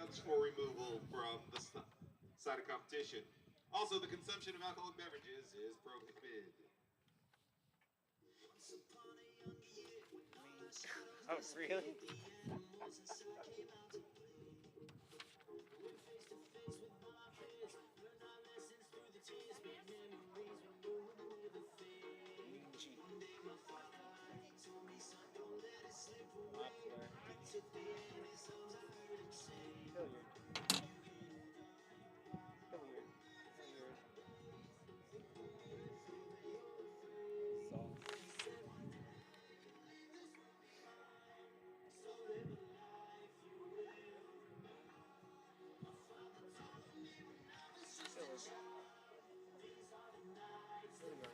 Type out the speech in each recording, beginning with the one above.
grounds for removal from the side of competition. Also, the consumption of alcoholic beverages is prohibited. Oh, really? Hilliard. Hilliard. Hilliard. Sauce. Hilliard. Hilliard.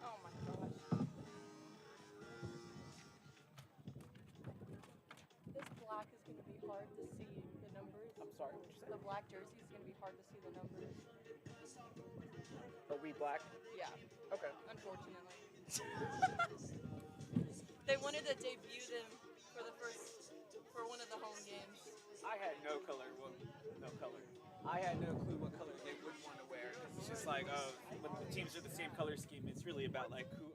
Oh my gosh. This black is going to be hard to see the numbers. I'm sorry, what you The said? black jersey is going to be hard to see the numbers. Are we black? Yeah, Okay. unfortunately. They wanted to debut them for one of the home games. I had no color. Well, no color. I had no clue what color they would want to wear. It's just like, when the teams are the same color scheme, it's really about like who.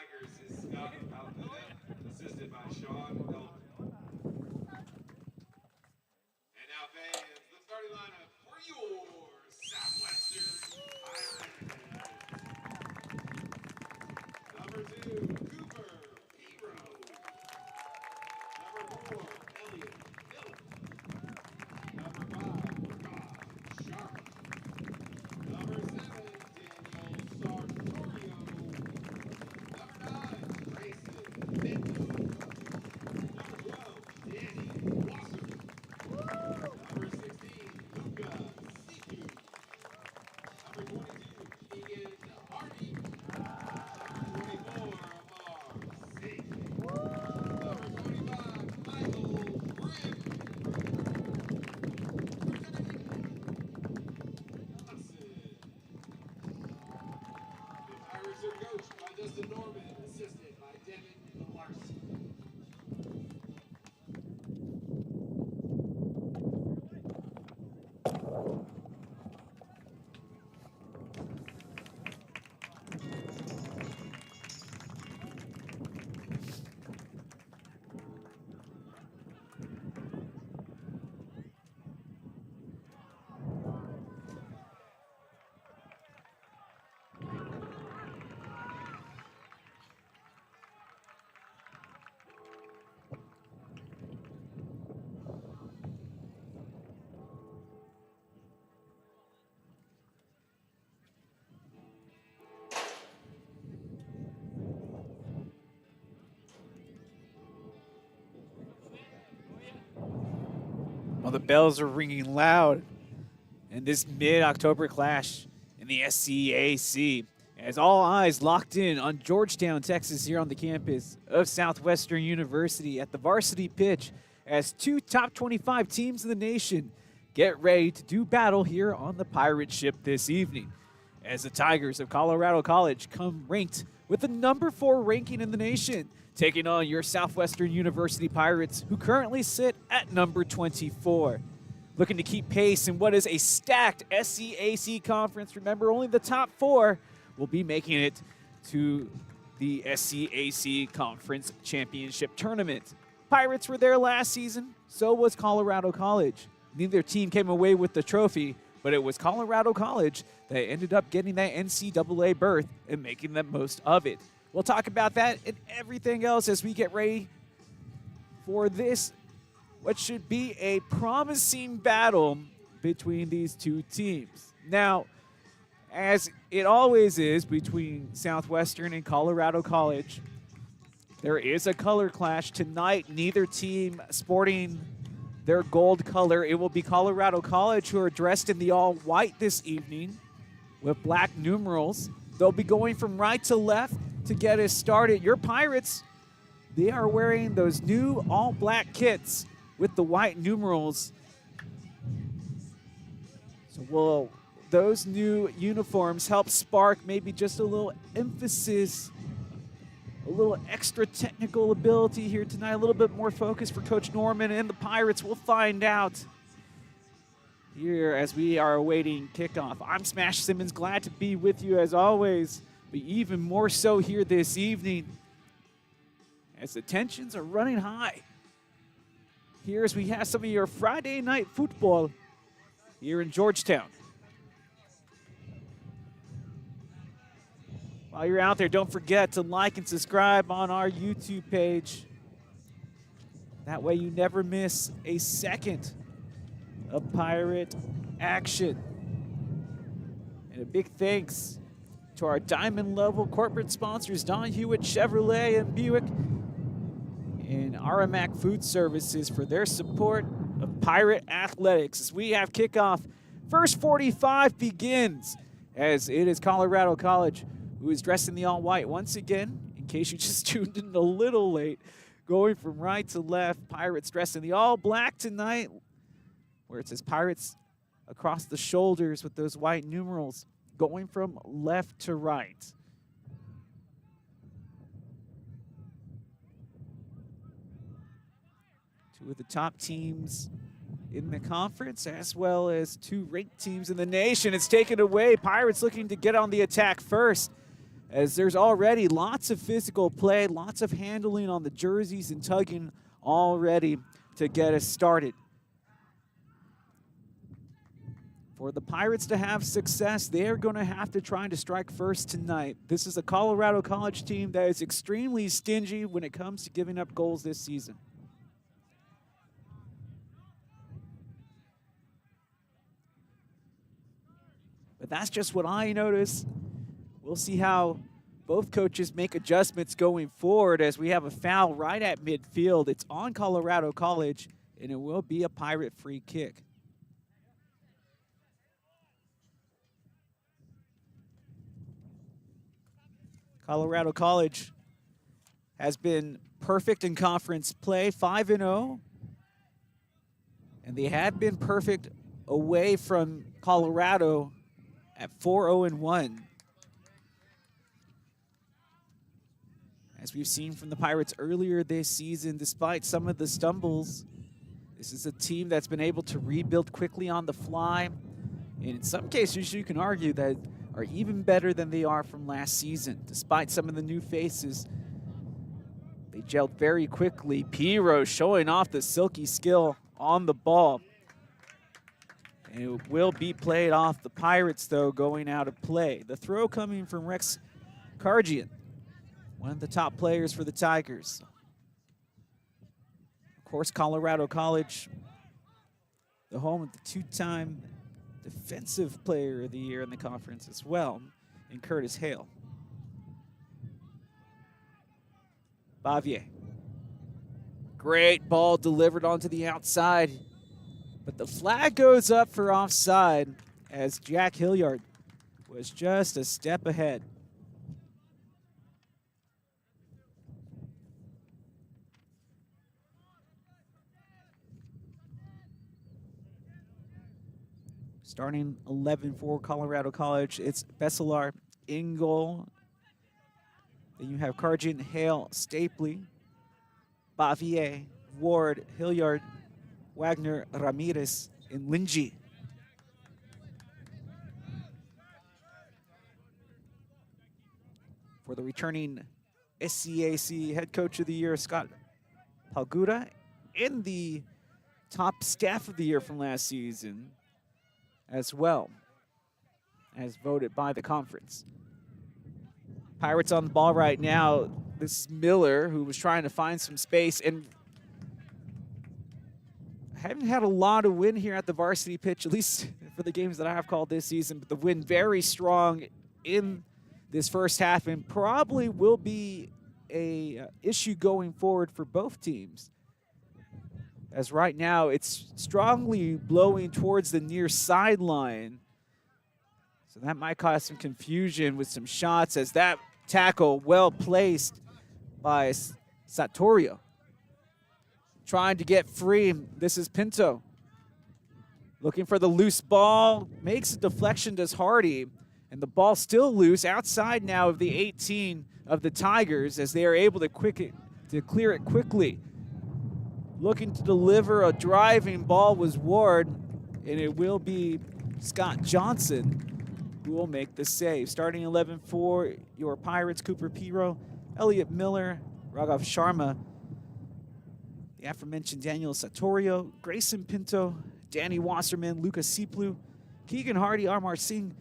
Tigers is Scott Alpena, assisted by Sean Elton. And now fans, the starting lineup for your Southwestern Pirates. Number 2, Cooper Hero. Number 4, Elliot Phillips. Number 5, Rakash Sharp. Number 7, Daniel Sartorio. Number 9, Grayson Pinto. Number 12, Danny Wasser. Number 16, Luca Siku. Number 22, Keegan Hardy. Number 24, Amar Singh. Number 25, Michael Grimm. The Pirates are coached by Dustin Norman, assisted by Devin Larson. Well, the bells are ringing loud in this mid-October clash in the SCAC as all eyes locked in on Georgetown, Texas, here on the campus of Southwestern University at the varsity pitch as two top 25 teams in the nation get ready to do battle here on the pirate ship this evening as the Tigers of Colorado College come ranked with the number 4 ranking in the nation, taking on your Southwestern University Pirates, who currently sit at number 24. Looking to keep pace in what is a stacked SCAC conference. Remember, only the top 4 will be making it to the SCAC Conference Championship Tournament. Pirates were there last season, so was Colorado College. Neither team came away with the trophy, but it was Colorado College that ended up getting that NCAA berth and making the most of it. We'll talk about that and everything else as we get ready for this, what should be a promising battle between these two teams. Now, as it always is between Southwestern and Colorado College, there is a color clash tonight. Neither team sporting their gold color. It will be Colorado College, who are dressed in the all-white this evening with black numerals. They'll be going from right to left to get us started. Your Pirates, they are wearing those new all-black kits with the white numerals. So will those new uniforms help spark maybe just a little emphasis, a little extra technical ability here tonight, a little bit more focus for Coach Norman and the Pirates? We'll find out here as we are awaiting kickoff. I'm Smash Simmons, glad to be with you as always, but even more so here this evening as the tensions are running high. Here as we have some of your Friday night football here in Georgetown. While you're out there, don't forget to like and subscribe on our YouTube page. That way you never miss a second of Pirate action. And a big thanks to our diamond level corporate sponsors, Don Hewitt Chevrolet and Buick, and Aramac Food Services for their support of Pirate Athletics. As we have kickoff, first 45 begins as it is Colorado College, who is dressed in the all-white. Once again, in case you just tuned in a little late, going from right to left, Pirates dressed in the all-black tonight, where it says Pirates across the shoulders with those white numerals, going from left to right. Two of the top teams in the conference, as well as two ranked teams in the nation. It's taken away. Pirates looking to get on the attack first, as there's already lots of physical play, lots of handling on the jerseys and tugging already to get us started. For the Pirates to have success, they're going to have to try to strike first tonight. This is a Colorado College team that is extremely stingy when it comes to giving up goals this season. But that's just what I notice. We'll see how both coaches make adjustments going forward as we have a foul right at midfield. It's on Colorado College, and it will be a Pirate free kick. Colorado College has been perfect in conference play, 5-0. And they have been perfect away from Colorado at 4-0-1. As we've seen from the Pirates earlier this season, despite some of the stumbles, this is a team that's been able to rebuild quickly on the fly. And in some cases, you can argue that are even better than they are from last season. Despite some of the new faces, they gelled very quickly. Piro showing off the silky skill on the ball. And it will be played off the Pirates, though, going out of play. The throw coming from Rex Kargian, one of the top players for the Tigers. Of course, Colorado College, the home of the two-time Defensive Player of the Year in the conference as well, in Curtis Hale. Bavier. Great ball delivered onto the outside, but the flag goes up for offside as Jack Hilliard was just a step ahead. Starting 11 for Colorado College, it's Besselar in goal. Then you have Karjan, Hale, Stapley, Bavier, Ward, Hilliard, Wagner, Ramirez, and Linji. For the returning SCAC Head Coach of the Year, Scott Palguda, and the top staff of the year from last season, as well, as voted by the conference. Pirates on the ball right now. This is Miller, who was trying to find some space, and haven't had a lot of wind here at the varsity pitch, at least for the games that I have called this season, but the wind very strong in this first half and probably will be a issue going forward for both teams. As right now, it's strongly blowing towards the near sideline. So that might cause some confusion with some shots as that tackle well placed by Satorio. Trying to get free. This is Pinto. Looking for the loose ball. Makes a deflection, does Hardy. And the ball still loose outside now of the 18 of the Tigers as they are able to clear it quickly. Looking to deliver a driving ball was Ward, and it will be Scott Johnson who will make the save. Starting 11 for your Pirates, Cooper Piro, Elliot Miller, Raghav Sharma, the aforementioned Daniel Satorio, Grayson Pinto, Danny Wasserman, Lucas Siplu, Keegan Hardy, Armar Singh,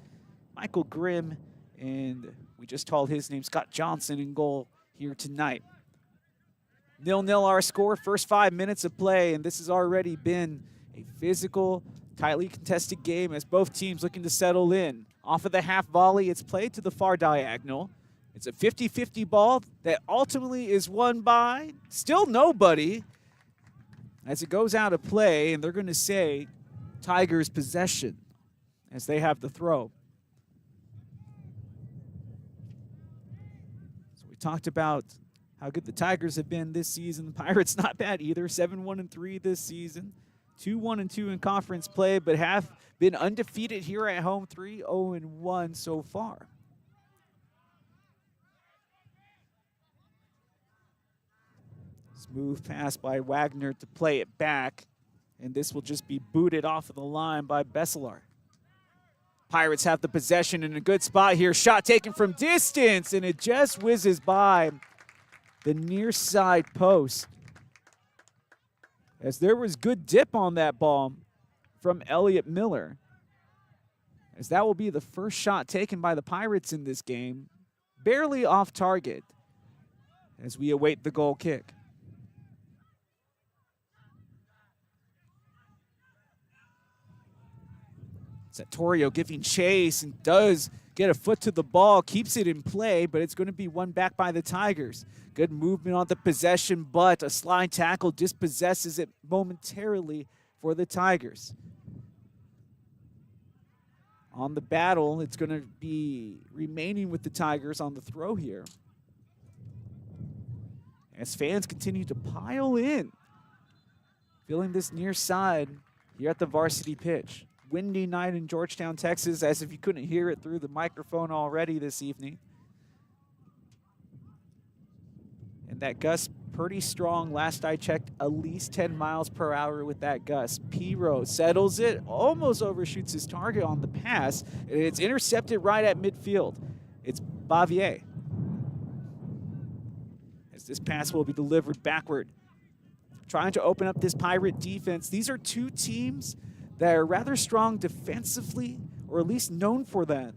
Michael Grimm, and we just called his name, Scott Johnson, in goal here tonight. 0-0 our score, first 5 minutes of play, and this has already been a physical, tightly contested game as both teams looking to settle in. Off of the half volley, it's played to the far diagonal. It's a 50-50 ball that ultimately is won by still nobody as it goes out of play, and they're going to say Tigers possession as they have the throw. So we talked about how good the Tigers have been this season. The Pirates not bad either, 7-1-3 this season. 2-1-2 in conference play, but have been undefeated here at home, 3-0-1 so far. Smooth pass by Wagner to play it back, and this will just be booted off of the line by Besselar. Pirates have the possession in a good spot here. Shot taken from distance, and it just whizzes by the near side post. As there was good dip on that ball from Elliott Miller. As that will be the first shot taken by the Pirates in this game. Barely off target as we await the goal kick. Satorio giving chase and does get a foot to the ball, keeps it in play, but it's going to be won back by the Tigers. Good movement on the possession, but a slide tackle dispossesses it momentarily for the Tigers. On the battle, it's going to be remaining with the Tigers on the throw here. As fans continue to pile in, filling this near side here at the varsity pitch. Windy night in Georgetown, Texas, as if you couldn't hear it through the microphone already this evening. And that gust pretty strong. Last I checked, at least 10 miles per hour with that gust. Piro settles it, almost overshoots his target on the pass, and it's intercepted right at midfield. It's Bavier. As this pass will be delivered backward. Trying to open up this Pirate defense. These are two teams that are rather strong defensively, or at least known for that.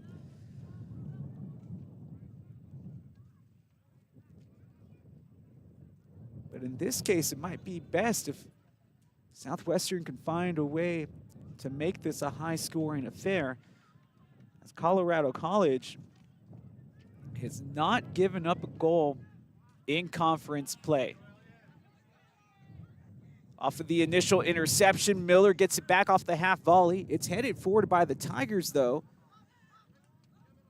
But in this case, it might be best if Southwestern can find a way to make this a high-scoring affair, as Colorado College has not given up a goal in conference play. Off of the initial interception, Miller gets it back off the half volley. It's headed forward by the Tigers, though.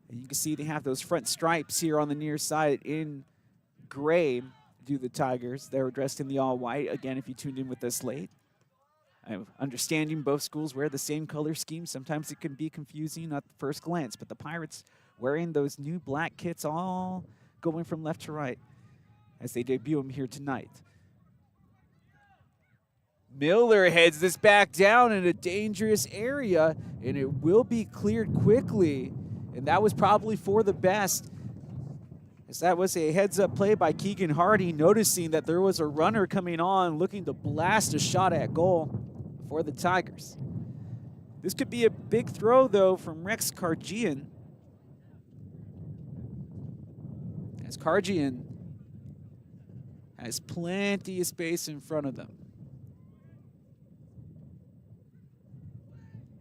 And you can see they have those front stripes here on the near side in gray, do the Tigers. They're dressed in the all-white. Again, if you tuned in with us late. I'm understanding both schools wear the same color scheme. Sometimes it can be confusing at first glance, but the Pirates wearing those new black kits all going from left to right as they debut them here tonight. Miller heads this back down in a dangerous area, and it will be cleared quickly. And that was probably for the best, as that was a heads-up play by Keegan Hardy, noticing that there was a runner coming on looking to blast a shot at goal for the Tigers. This could be a big throw, though, from Rex Kargian. As Kargian has plenty of space in front of them.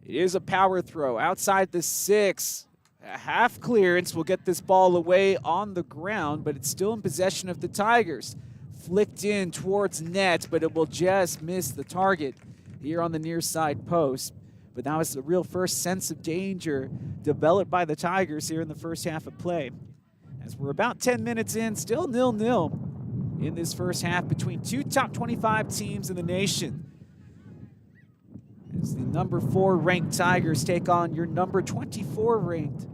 It is a power throw outside the 6. A half clearance will get this ball away on the ground, but it's still in possession of the Tigers. Flicked in towards net, but it will just miss the target here on the near side post. But that was the real first sense of danger developed by the Tigers here in the first half of play. As we're about 10 minutes in, still 0-0 in this first half between two top 25 teams in the nation. As the number 4 ranked Tigers take on your number 24 ranked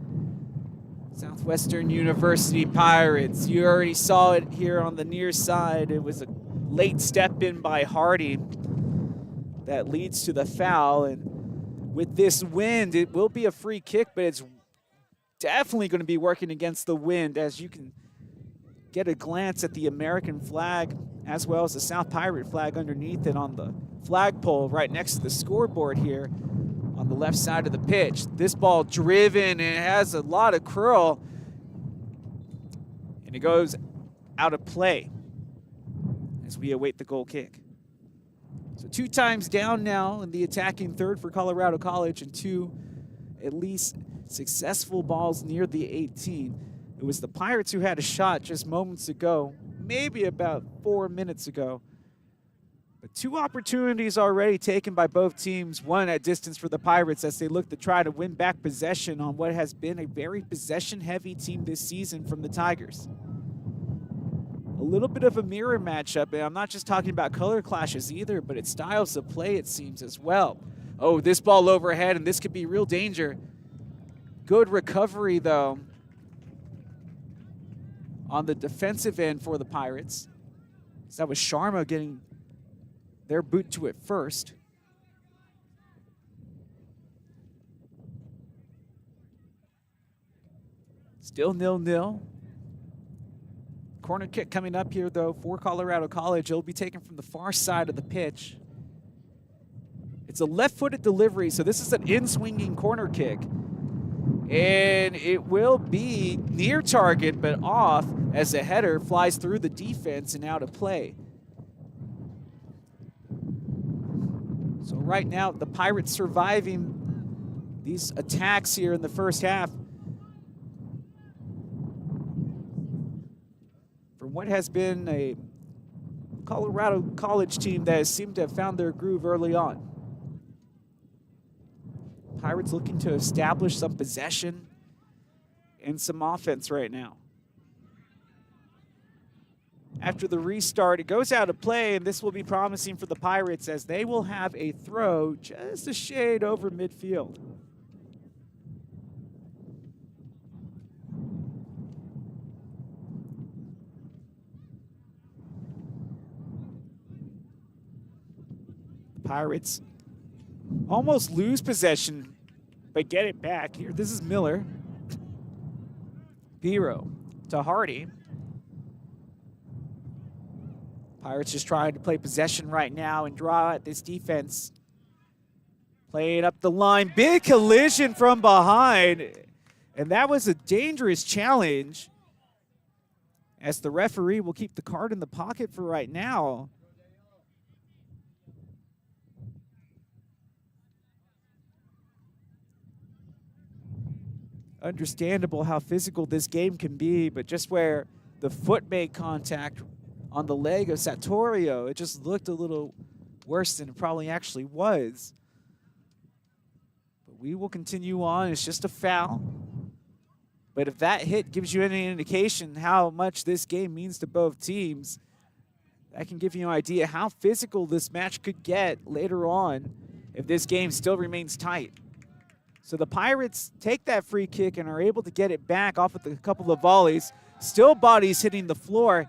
Southwestern University Pirates. You already saw it here on the near side. It was a late step in by Hardy that leads to the foul. And with this wind, it will be a free kick, but it's definitely going to be working against the wind, as you can get a glance at the American flag as well as the South Pirate flag underneath it on the flagpole right next to the scoreboard here on the left side of the pitch. This ball driven, and it has a lot of curl, and it goes out of play as we await the goal kick. So 2 times down now in the attacking third for Colorado College, and 2 at least successful balls near the 18. It was the Pirates who had a shot just moments ago, maybe about 4 minutes ago. But 2 opportunities already taken by both teams, one at distance for the Pirates as they look to try to win back possession on what has been a very possession-heavy team this season from the Tigers. A little bit of a mirror matchup, and I'm not just talking about color clashes either, but it's styles of play, it seems, as well. Oh, this ball overhead, and this could be real danger. Good recovery, though, on the defensive end for the Pirates. So that was Sharma getting their boot to it first. Still 0-0. Corner kick coming up here, though, for Colorado College. It'll be taken from the far side of the pitch. It's a left-footed delivery, so this is an in-swinging corner kick. And it will be near target, but off as the header flies through the defense and out of play. So right now, the Pirates surviving these attacks here in the first half. From what has been a Colorado College team that has seemed to have found their groove early on. Pirates looking to establish some possession and some offense right now. After the restart, it goes out of play, and this will be promising for the Pirates as they will have a throw just a shade over midfield. The Pirates almost lose possession, but get it back here. This is Miller. Biro to Hardy. Pirates just trying to play possession right now and draw at this defense. Playing up the line. Big collision from behind. And that was a dangerous challenge, as the referee will keep the card in the pocket for right now. Understandable how physical this game can be, but just where the foot made contact on the leg of Satorio, it just looked a little worse than it probably actually was. But we will continue on. It's just a foul. But if that hit gives you any indication how much this game means to both teams, that can give you an idea how physical this match could get later on if this game still remains tight. So the Pirates take that free kick and are able to get it back off with a couple of volleys. Still bodies hitting the floor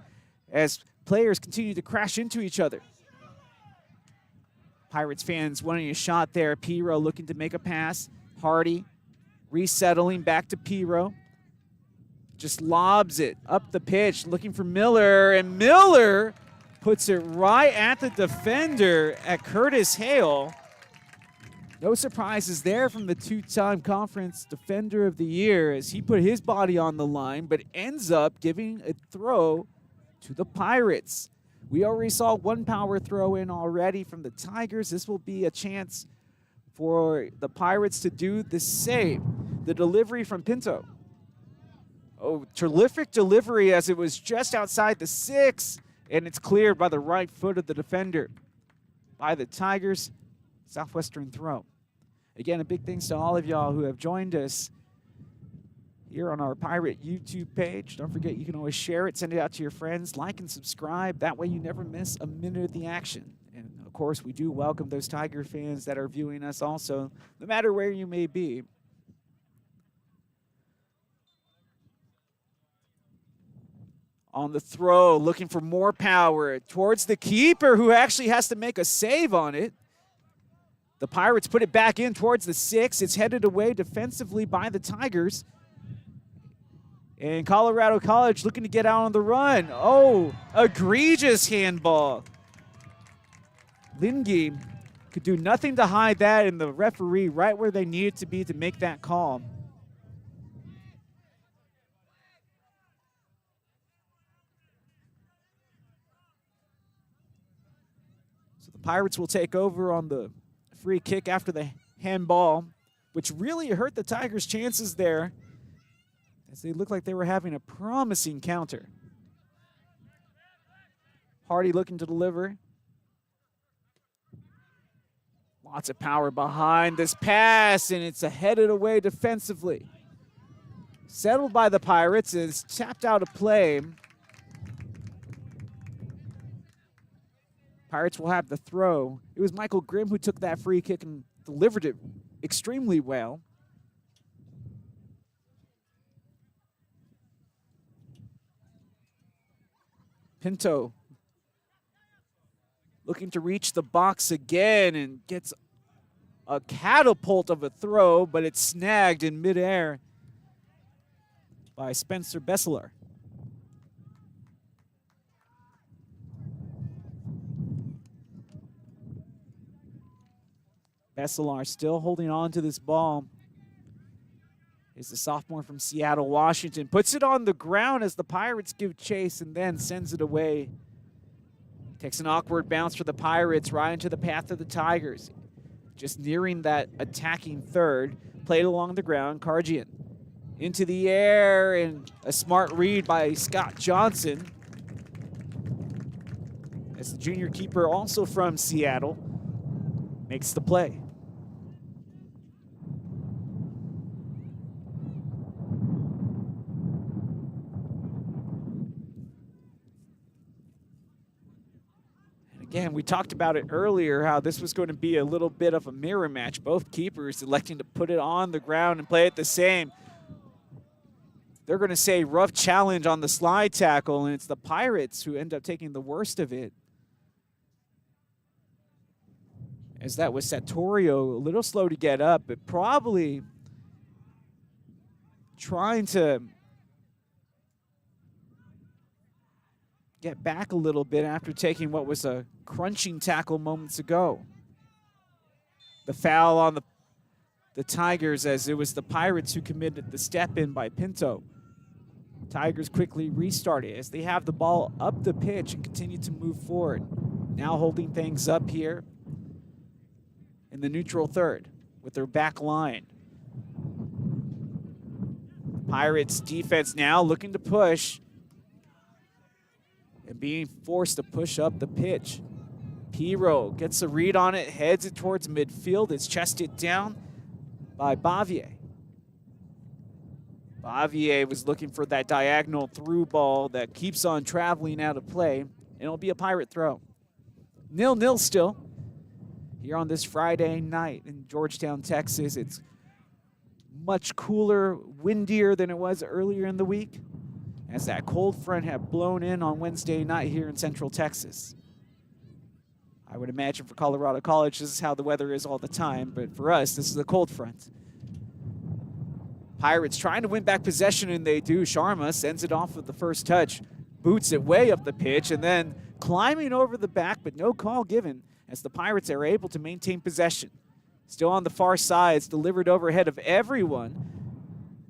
as players continue to crash into each other. Pirates fans wanting a shot there. Piro looking to make a pass. Hardy resettling back to Piro. Just lobs it up the pitch, looking for Miller, and Miller puts it right at the defender at Curtis Hale. No surprises there from the two-time conference defender of the year as he put his body on the line, but ends up giving a throw to the Pirates. We already saw one power throw in already from the Tigers. This will be a chance for the Pirates to do the same. The delivery from Pinto. Oh, terrific delivery as it was just outside the 6, and it's cleared by the right foot of the defender. By the Tigers, Southwestern throw. Again, a big thanks to all of y'all who have joined us here on our Pirate YouTube page. Don't forget, you can always share it, send it out to your friends, like and subscribe. That way you never miss a minute of the action. And, of course, we do welcome those Tiger fans that are viewing us also, no matter where you may be. On the throw, looking for more power towards the keeper, who actually has to make a save on it. The Pirates put it back in towards the 6. It's headed away defensively by the Tigers. And Colorado College looking to get out on the run. Oh, egregious handball. Linge could do nothing to hide that, and the referee right where they needed to be to make that call. So the Pirates will take over on the free kick after the handball, which really hurt the Tigers' chances there as they looked like they were having a promising counter. Hardy looking to deliver. Lots of power behind this pass, and it's headed away defensively. Settled by the Pirates, is tapped out of play. Pirates will have the throw. It was Michael Grimm who took that free kick and delivered it extremely well. Pinto looking to reach the box again and gets a catapult of a throw, but it's snagged in midair. by Spencer Besseler. Besselar still holding on to this ball. Is the sophomore from Seattle, Washington. Puts it on the ground as the Pirates give chase and then sends it away. Takes an awkward bounce for the Pirates right into the path of the Tigers. Just nearing that attacking third. Played along the ground. Karjian into the air, and a smart read by Scott Johnson. As the junior keeper, also from Seattle, makes the play. Again, we talked about it earlier, how this was going to be a little bit of a mirror match. Both keepers electing to put it on the ground and play it the same. They're going to say rough challenge on the slide tackle, and it's the Pirates who end up taking the worst of it. As that was Satorio, a little slow to get up, but probably trying to get back a little bit after taking what was a crunching tackle moments ago. The foul on the Tigers, as it was the Pirates who committed the step in by Pinto. Tigers quickly restarted as they have the ball up the pitch and continue to move forward. Now holding things up here in the neutral third with their back line. Pirates defense now looking to push and being forced to push up the pitch. Piro gets a read on it, heads it towards midfield. It's chested down by Bavier. Bavier was looking for that diagonal through ball that keeps on traveling out of play, and it'll be a Pirate throw. 0-0 still here on this Friday night in Georgetown, Texas. It's much cooler, windier than it was earlier in the week, as that cold front had blown in on Wednesday night here in Central Texas. I would imagine for Colorado College, this is how the weather is all the time, but for us, this is a cold front. Pirates trying to win back possession, and they do. Sharma sends it off with the first touch, boots it way up the pitch, and then climbing over the back, but no call given, as the Pirates are able to maintain possession. Still on the far side, it's delivered overhead of everyone.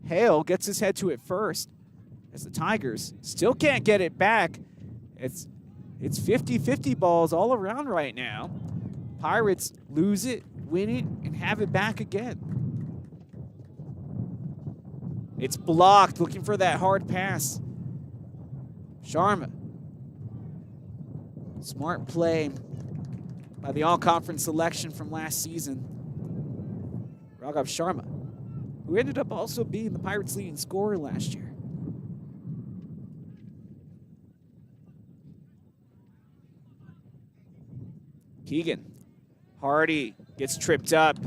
Hale gets his head to it first, as the Tigers still can't get it back. It's 50-50 balls all around right now. Pirates lose it, win it, and have it back again. It's blocked, looking for that hard pass. Sharma. Smart play by the all-conference selection from last season, Raghav Sharma, who ended up also being the Pirates' leading scorer last year. Keegan. Hardy gets tripped up.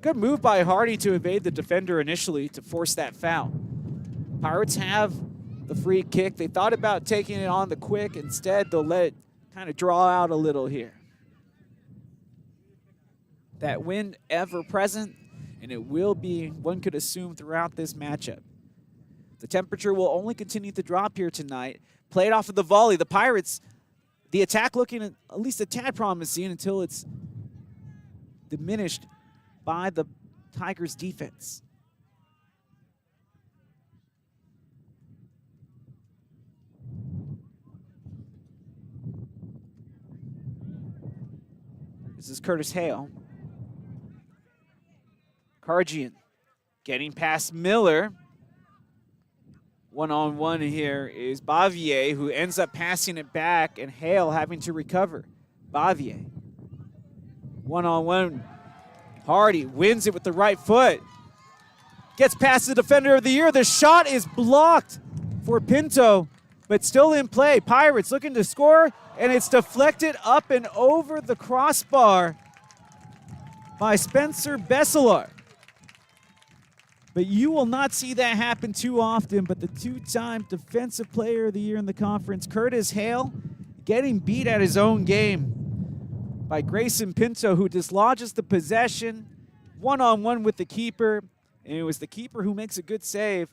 Good move by Hardy to evade the defender initially to force that foul. Pirates have the free kick. They thought about taking it on the quick. Instead, they'll let it kind of draw out a little here. That wind ever present, and it will be, one could assume, throughout this matchup. The temperature will only continue to drop here tonight. Played off of the volley. The Pirates, the attack looking at least a tad promising until it's diminished by the Tigers' defense. This is Curtis Hale. Karjian getting past Miller. One-on-one here is Bavier, who ends up passing it back, and Hale having to recover. Bavier. One-on-one. Hardy wins it with the right foot. Gets past the defender of the year. The shot is blocked for Pinto, but still in play. Pirates looking to score, and it's deflected up and over the crossbar by Spencer Besselar. But you will not see that happen too often, but the two-time Defensive Player of the Year in the conference, Curtis Hale, getting beat at his own game by Grayson Pinto, who dislodges the possession one-on-one with the keeper, and it was the keeper who makes a good save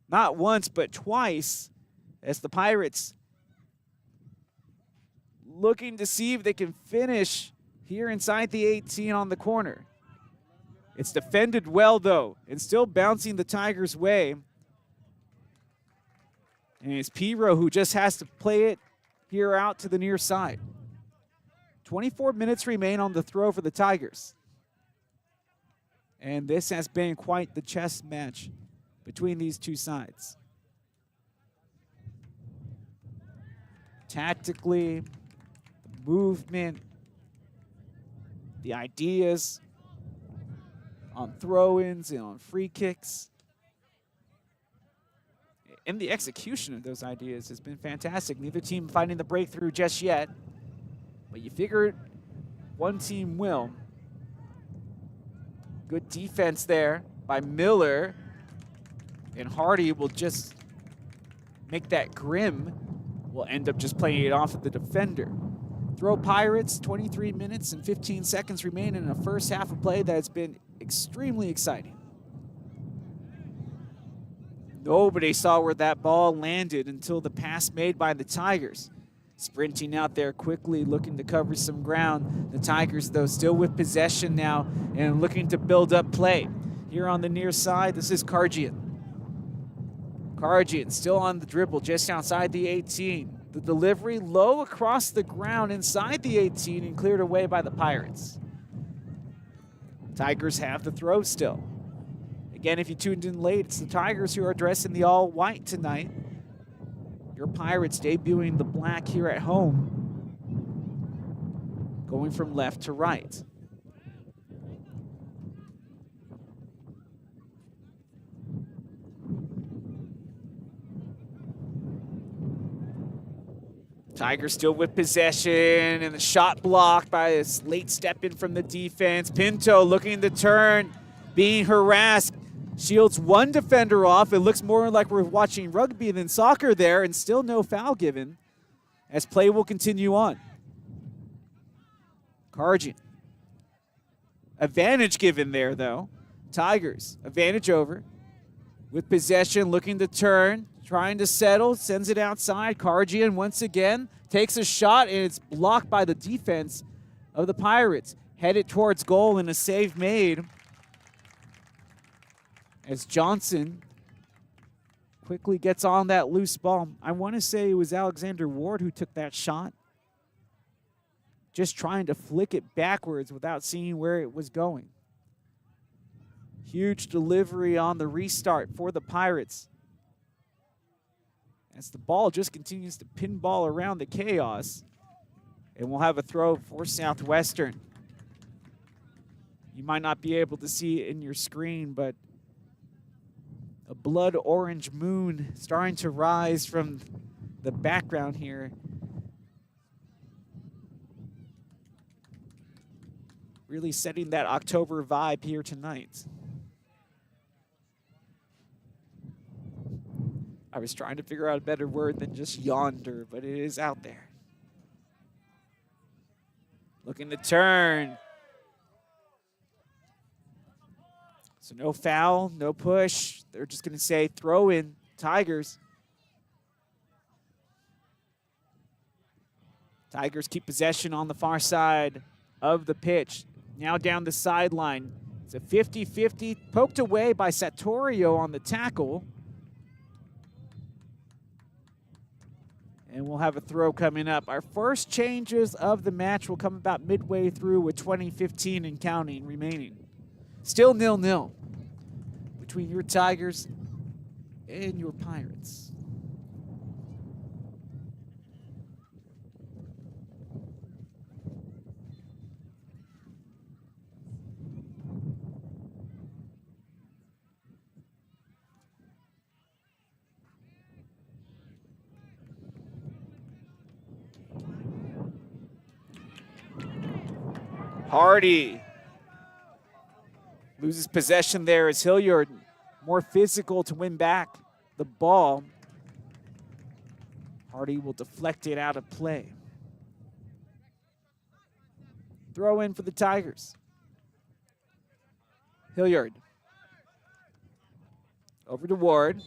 not once but twice, as the Pirates looking to see if they can finish here inside the 18 on the corner. It's defended well, though, and still bouncing the Tigers' way. And it's Piro who just has to play it here out to the near side. 24 minutes remain on the throw for the Tigers. And this has been quite the chess match between these two sides. Tactically, the movement, the ideas on throw-ins and on free kicks, and the execution of those ideas has been fantastic. Neither team finding the breakthrough just yet, but you figure one team will. Good defense there by Miller, and Hardy will just make that grim. Will end up just playing it off of the defender. Throw Pirates, 23 minutes and 15 seconds remain in a first half of play that has been extremely exciting. Nobody saw where that ball landed until the pass made by the Tigers. Sprinting out there quickly, looking to cover some ground. The Tigers, though, still with possession now and looking to build up play. Here on the near side, this is Karjian. Karjian still on the dribble just outside the 18. The delivery low across the ground inside the 18 and cleared away by the Pirates. Tigers have the throw still. Again, if you tuned in late, it's the Tigers who are dressed in the all-white tonight. Your Pirates debuting the black here at home, going from left to right. Tigers still with possession, and the shot blocked by this late step in from the defense. Pinto looking to turn, being harassed. Shields one defender off. It looks more like we're watching rugby than soccer there, and still no foul given as play will continue on. Karjian. Advantage given there, though. Tigers, advantage over. With possession, looking to turn, trying to settle, sends it outside. Karjian once again takes a shot, and it's blocked by the defense of the Pirates. Headed towards goal, and a save made as Johnson quickly gets on that loose ball. I want to say it was Alexander Ward who took that shot. Just trying to flick it backwards without seeing where it was going. Huge delivery on the restart for the Pirates, as the ball just continues to pinball around the chaos. And we'll have a throw for Southwestern. You might not be able to see it in your screen, but a blood orange moon starting to rise from the background here. Really setting that October vibe here tonight. I was trying to figure out a better word than just yonder, but it is out there. Looking to turn. So no foul, no push. They're just going to say throw in Tigers. Tigers keep possession on the far side of the pitch. Now down the sideline. It's a 50-50, poked away by Satorio on the tackle. And we'll have a throw coming up. Our first changes of the match will come about midway through with 20:15 and counting remaining. Still 0-0 between your Tigers and your Pirates. Hardy loses possession there as Hilliard more physical to win back the ball. Hardy will deflect it out of play. Throw in for the Tigers. Hilliard. Over to Ward.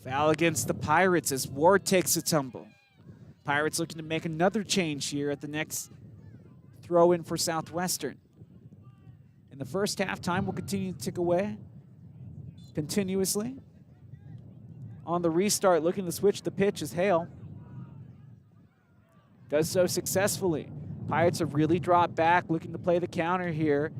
Foul against the Pirates as Ward takes a tumble. Pirates looking to make another change here at the next throw in for Southwestern. In the first half, time will continue to tick away continuously. On the restart, looking to switch the pitch is Hale. Does so successfully. Pirates have really dropped back, looking to play the counter here.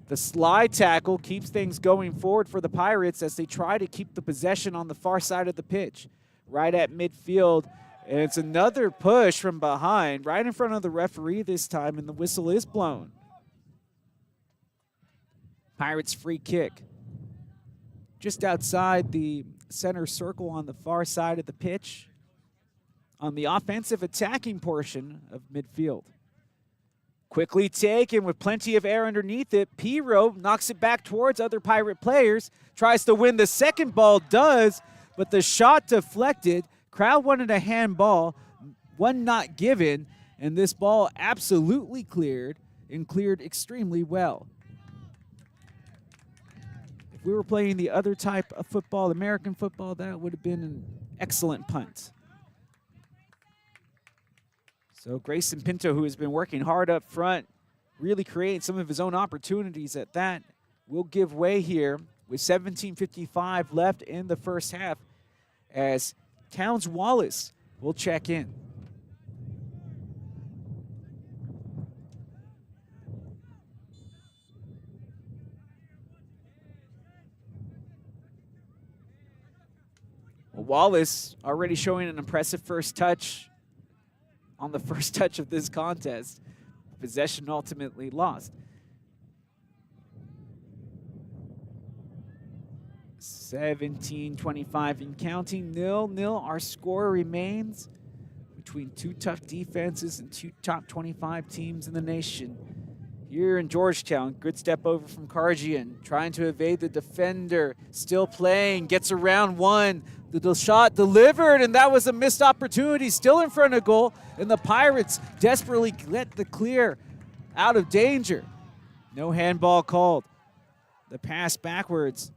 The slide tackle keeps things going forward for the Pirates as they try to keep the possession on the far side of the pitch, right at midfield. And it's another push from behind, right in front of the referee this time, and the whistle is blown. Pirates free kick. Just outside the center circle on the far side of the pitch, on the offensive attacking portion of midfield. Quickly taken with plenty of air underneath it. Piro knocks it back towards other Pirate players, tries to win the second ball, does, but the shot deflected. Crowd wanted a handball, one not given, and this ball absolutely cleared, and cleared extremely well. If we were playing the other type of football, American football, that would have been an excellent punt. So Grayson Pinto, who has been working hard up front, really creating some of his own opportunities at that, will give way here with 17:55 left in the first half as Towns Wallace will check in. Well, Wallace already showing an impressive first touch on the first touch of this contest. Possession ultimately lost. 17:25 and counting, 0-0. Our score remains between two tough defenses and two top 25 teams in the nation. Here in Georgetown, good step over from Karjian, trying to evade the defender, still playing, gets around one. The shot delivered, and that was a missed opportunity, still in front of goal, and the Pirates desperately let the clear out of danger. No handball called. The pass backwards.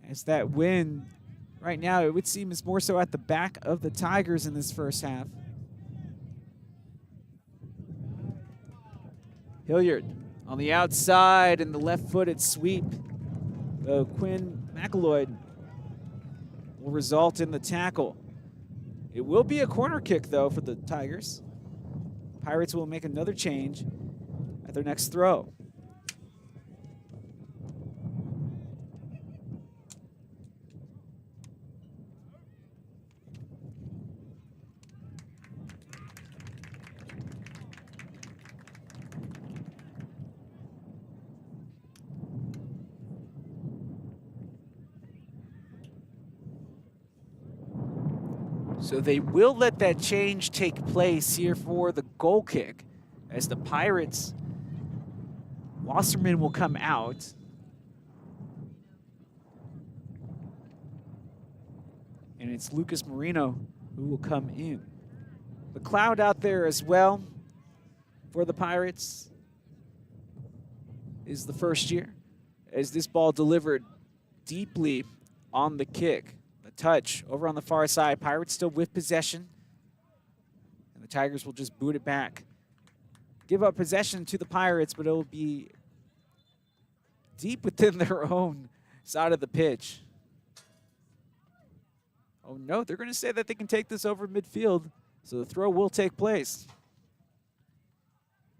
As that wind, right now, it would seem is more so at the back of the Tigers in this first half. Hilliard on the outside, and the left-footed sweep of Quinn McElroy will result in the tackle. It will be a corner kick, though, for the Tigers. Pirates will make another change at their next throw. So they will let that change take place here for the goal kick as the Pirates, Wasserman will come out. And it's Lucas Marino who will come in. The cloud out there as well for the Pirates is the first year as this ball delivered deeply on the kick. Touch over on the far side. Pirates still with possession. And the Tigers will just boot it back. Give up possession to the Pirates, but it will be deep within their own side of the pitch. Oh no, they're going to say that they can take this over midfield, so the throw will take place.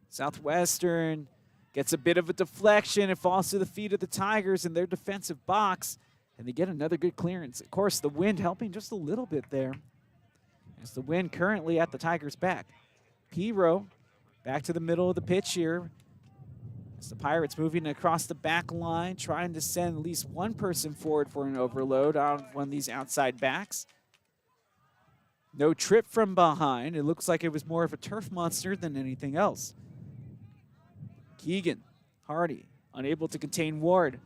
Southwestern gets a bit of a deflection. It falls to the feet of the Tigers in their defensive box. And they get another good clearance. Of course, the wind helping just a little bit there. As the wind currently at the Tigers' back. Piro back to the middle of the pitch here. As the Pirates moving across the back line, trying to send at least one person forward for an overload on one of these outside backs. No trip from behind. It looks like it was more of a turf monster than anything else. Keegan Hardy unable to contain Ward.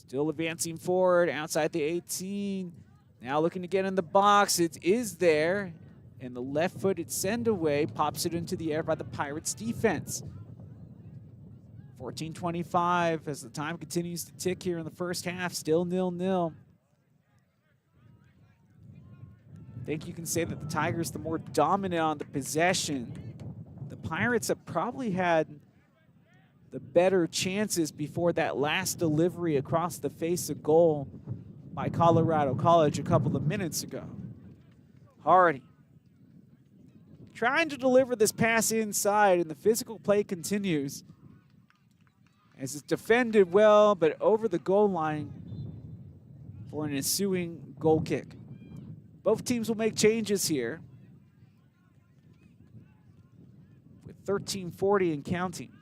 Still advancing forward outside the 18. Now looking to get in the box. It is there. And the left-footed send away pops it into the air by the Pirates defense. 14:25 as the time continues to tick here in the first half, still 0-0. I think you can say that the Tigers the more dominant on the possession. The Pirates have probably had the better chances before that last delivery across the face of goal by Colorado College a couple of minutes ago. Hardy trying to deliver this pass inside, and the physical play continues as it's defended well, but over the goal line for an ensuing goal kick. Both teams will make changes here with 13:40 and counting.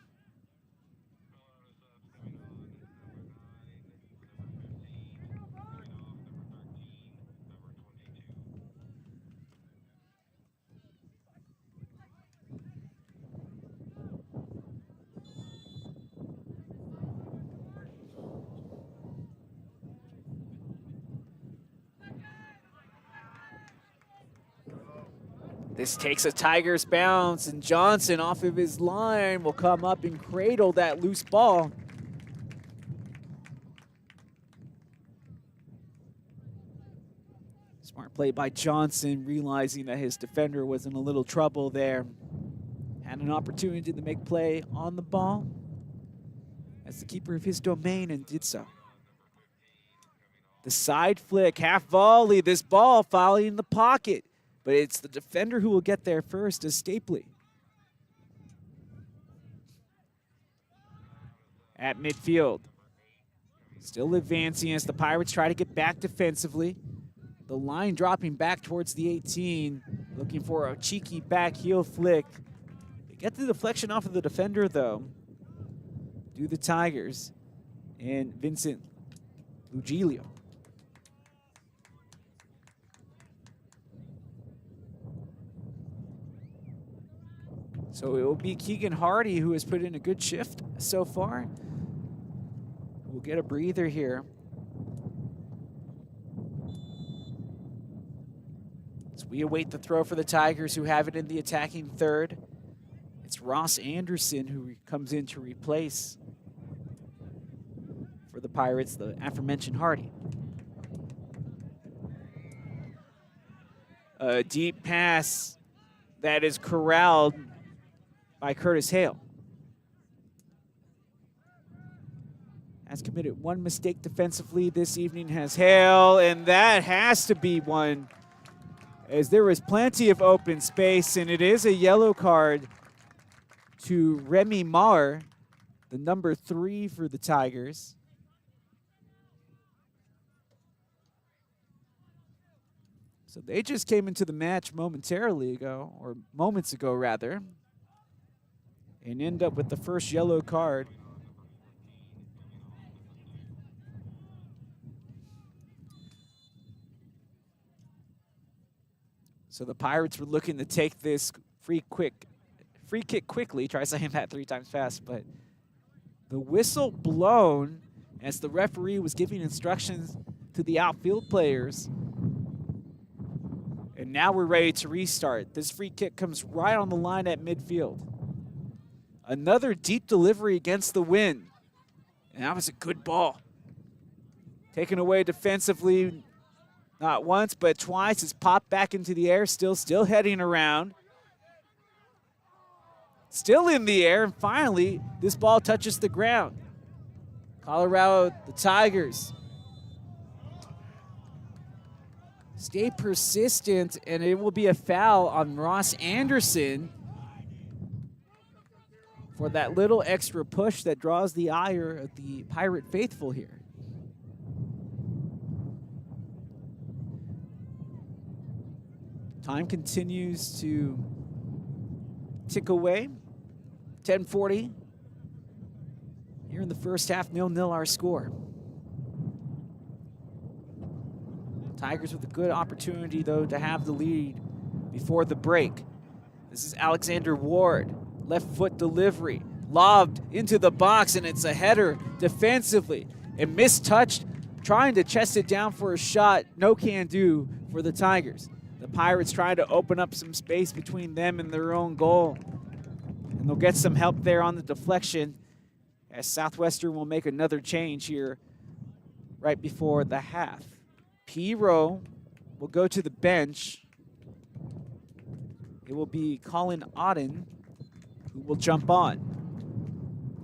This takes a Tigers bounce, and Johnson off of his line will come up and cradle that loose ball. Smart play by Johnson, realizing that his defender was in a little trouble there. Had an opportunity to make play on the ball as the keeper of his domain and did so. The side flick, half volley, this ball falling in the pocket. But it's the defender who will get there first as Stapley. At midfield. Still advancing as the Pirates try to get back defensively. The line dropping back towards the 18. Looking for a cheeky back heel flick. They get the deflection off of the defender, though. Do the Tigers. And Vincent Lugilio. So it will be Keegan Hardy, who has put in a good shift so far. We'll get a breather here. As we await the throw for the Tigers, who have it in the attacking third. It's Ross Anderson who comes in to replace for the Pirates, the aforementioned Hardy. A deep pass that is corralled by Curtis Hale. Has committed one mistake defensively this evening, has Hale, and that has to be one, as there was plenty of open space, and it is a yellow card to Remy Maher, the number 3 for the Tigers. So they just came into the match momentarily ago, or moments ago rather, and end up with the first yellow card. So the Pirates were looking to take this free kick quickly. Try saying that 3 times fast, but the whistle blown as the referee was giving instructions to the outfield players. And now we're ready to restart. This free kick comes right on the line at midfield. Another deep delivery against the wind. And that was a good ball. Taken away defensively, not once, but twice. It's popped back into the air, still heading around. Still in the air, and finally, this ball touches the ground. Colorado, the Tigers, stay persistent, and it will be a foul on Ross Anderson for that little extra push that draws the ire of the Pirate faithful here. Time continues to tick away. 10:40 here in the first half, 0-0 our score. Tigers with a good opportunity, though, to have the lead before the break. This is Alexander Ward. Left foot delivery, lobbed into the box, and it's a header defensively. And mistouched, trying to chest it down for a shot. No can do for the Tigers. The Pirates trying to open up some space between them and their own goal. And they'll get some help there on the deflection as Southwestern will make another change here right before the half. P-Row will go to the bench. It will be Colin Auden who will jump on.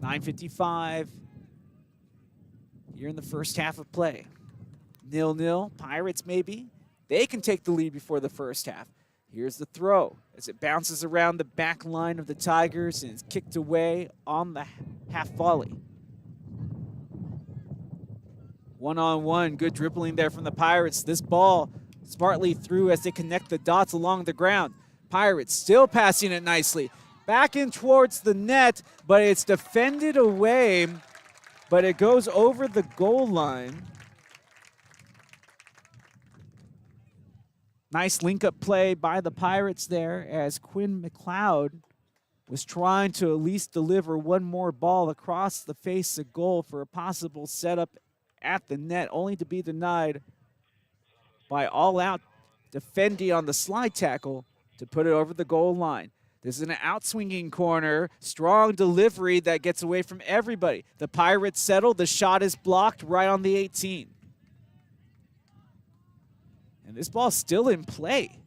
9:55 here in the first half of play. 0-0, Pirates maybe. They can take the lead before the first half. Here's the throw as it bounces around the back line of the Tigers and is kicked away on the half volley. One-on-one, good dribbling there from the Pirates. This ball smartly through as they connect the dots along the ground. Pirates still passing it nicely. Back in towards the net, but it's defended away, but it goes over the goal line. Nice link-up play by the Pirates there as Quinn McLeod was trying to at least deliver one more ball across the face of goal for a possible setup at the net, only to be denied by all-out defending on the slide tackle to put it over the goal line. This is an outswinging corner, strong delivery that gets away from everybody. The Pirates settle, the shot is blocked right on the 18. And this ball's still in play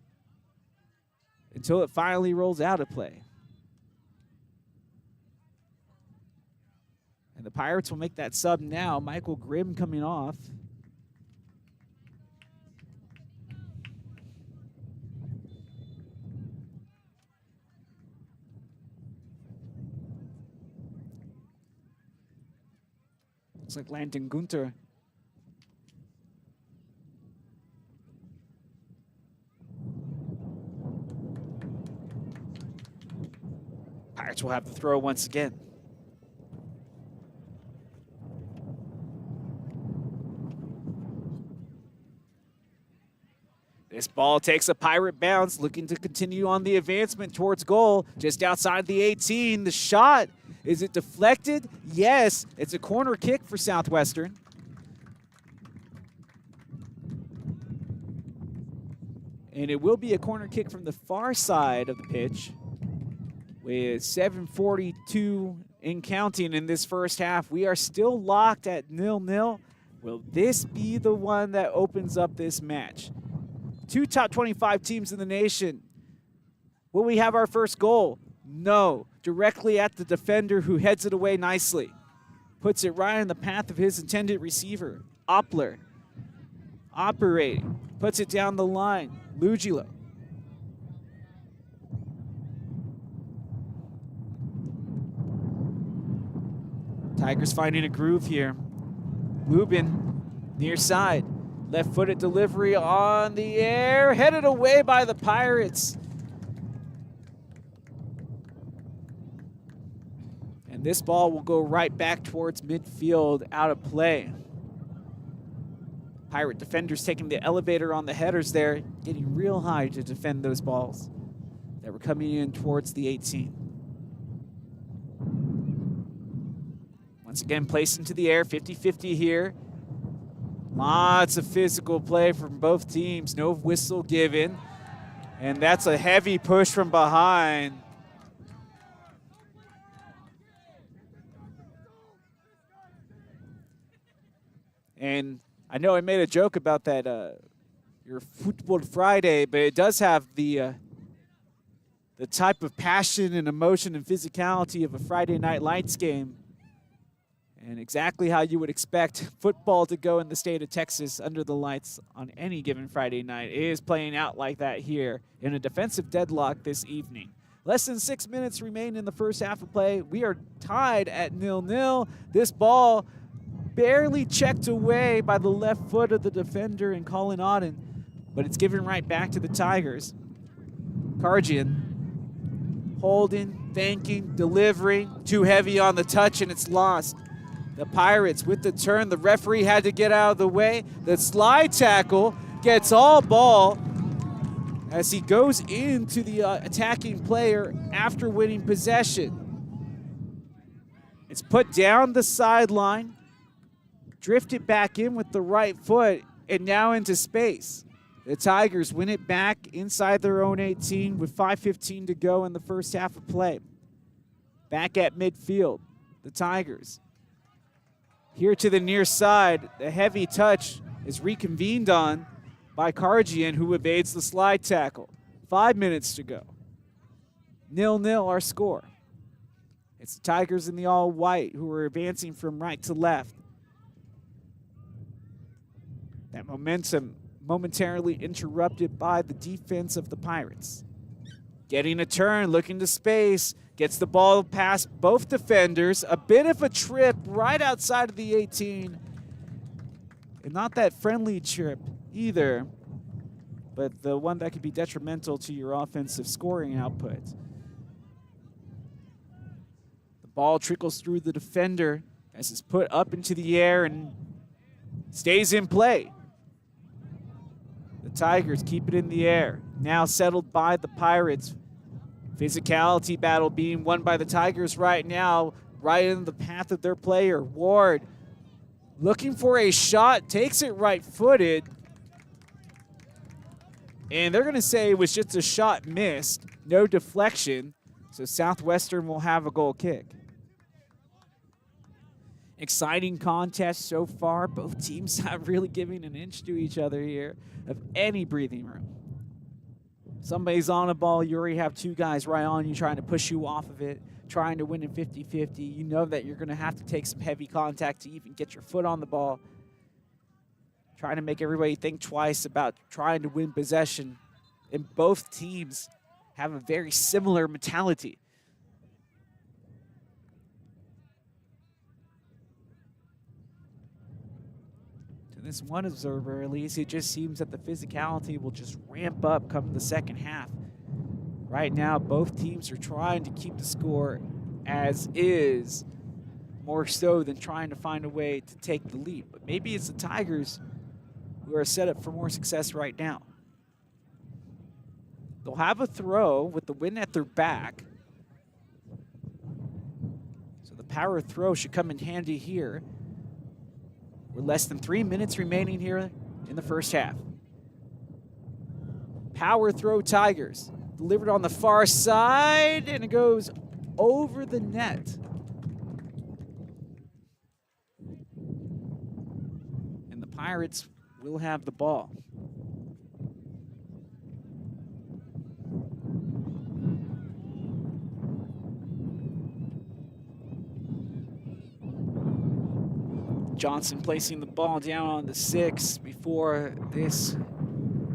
until it finally rolls out of play. And the Pirates will make that sub now. Michael Grimm coming off. Looks like Landon Gunter. Pirates will have the throw once again. This ball takes a Pirate bounce, looking to continue on the advancement towards goal, just outside the 18. The shot, is it deflected? Yes, it's a corner kick for Southwestern. And it will be a corner kick from the far side of the pitch with 7:42 in counting in this first half. We are still locked at 0-0. Will this be the one that opens up this match? Two top 25 teams in the nation. Will we have our first goal? No. Directly at the defender who heads it away nicely. Puts it right in the path of his intended receiver, Oppler. Operating. Puts it down the line, Lugilo. Tigers finding a groove here. Lubin, near side. Left-footed delivery on the air. Headed away by the Pirates. And this ball will go right back towards midfield, out of play. Pirate defenders taking the elevator on the headers there, getting real high to defend those balls that were coming in towards the 18. Once again, placed into the air, 50-50 here. Lots of physical play from both teams, no whistle given. And that's a heavy push from behind. And I know I made a joke about that, your Football Friday, but it does have the type of passion and emotion and physicality of a Friday Night Lights game. And exactly how you would expect football to go in the state of Texas under the lights on any given Friday night. It is playing out like that here in a defensive deadlock this evening. Less than 6 minutes remain in the first half of play. We are tied at 0-0. This ball barely checked away by the left foot of the defender and Colin Auden, but it's given right back to the Tigers. Karjian holding, thanking, delivering, too heavy on the touch, and it's lost. The Pirates with the turn, the referee had to get out of the way. The slide tackle gets all ball as he goes into the attacking player after winning possession. It's put down the sideline, drifted back in with the right foot, and now into space. The Tigers win it back inside their own 18 with 5:15 to go in the first half of play. Back at midfield, the Tigers. Here to the near side, the heavy touch is reconvened on by Karjian, who evades the slide tackle. 5 minutes to go. 0-0 our score. It's the Tigers in the all-white who are advancing from right to left. That momentum momentarily interrupted by the defense of the Pirates. Getting a turn, looking to space, gets the ball past both defenders. A bit of a trip right outside of the 18. And not that friendly trip either, but the one that could be detrimental to your offensive scoring output. The ball trickles through the defender as it's put up into the air and stays in play. The Tigers keep it in the air. Now settled by the Pirates. Physicality battle being won by the Tigers right now, right in the path of their player. Ward looking for a shot, takes it right-footed. And they're going to say it was just a shot missed, no deflection. So Southwestern will have a goal kick. Exciting contest so far. Both teams not really giving an inch to each other here of any breathing room. Somebody's on a ball, you already have two guys right on you trying to push you off of it, trying to win in 50-50. You know that you're going to have to take some heavy contact to even get your foot on the ball. Trying to make everybody think twice about trying to win possession. And both teams have a very similar mentality. This one observer, at least, it just seems that the physicality will just ramp up come the second half. Right now, both teams are trying to keep the score as is, more so than trying to find a way to take the lead. But maybe it's the Tigers who are set up for more success right now. They'll have a throw with the wind at their back. So the power throw should come in handy here. We're less than 3 minutes remaining here in the first half. Power throw Tigers. Delivered on the far side, and it goes over the net. And the Pirates will have the ball. Johnson placing the ball down on the 6 before this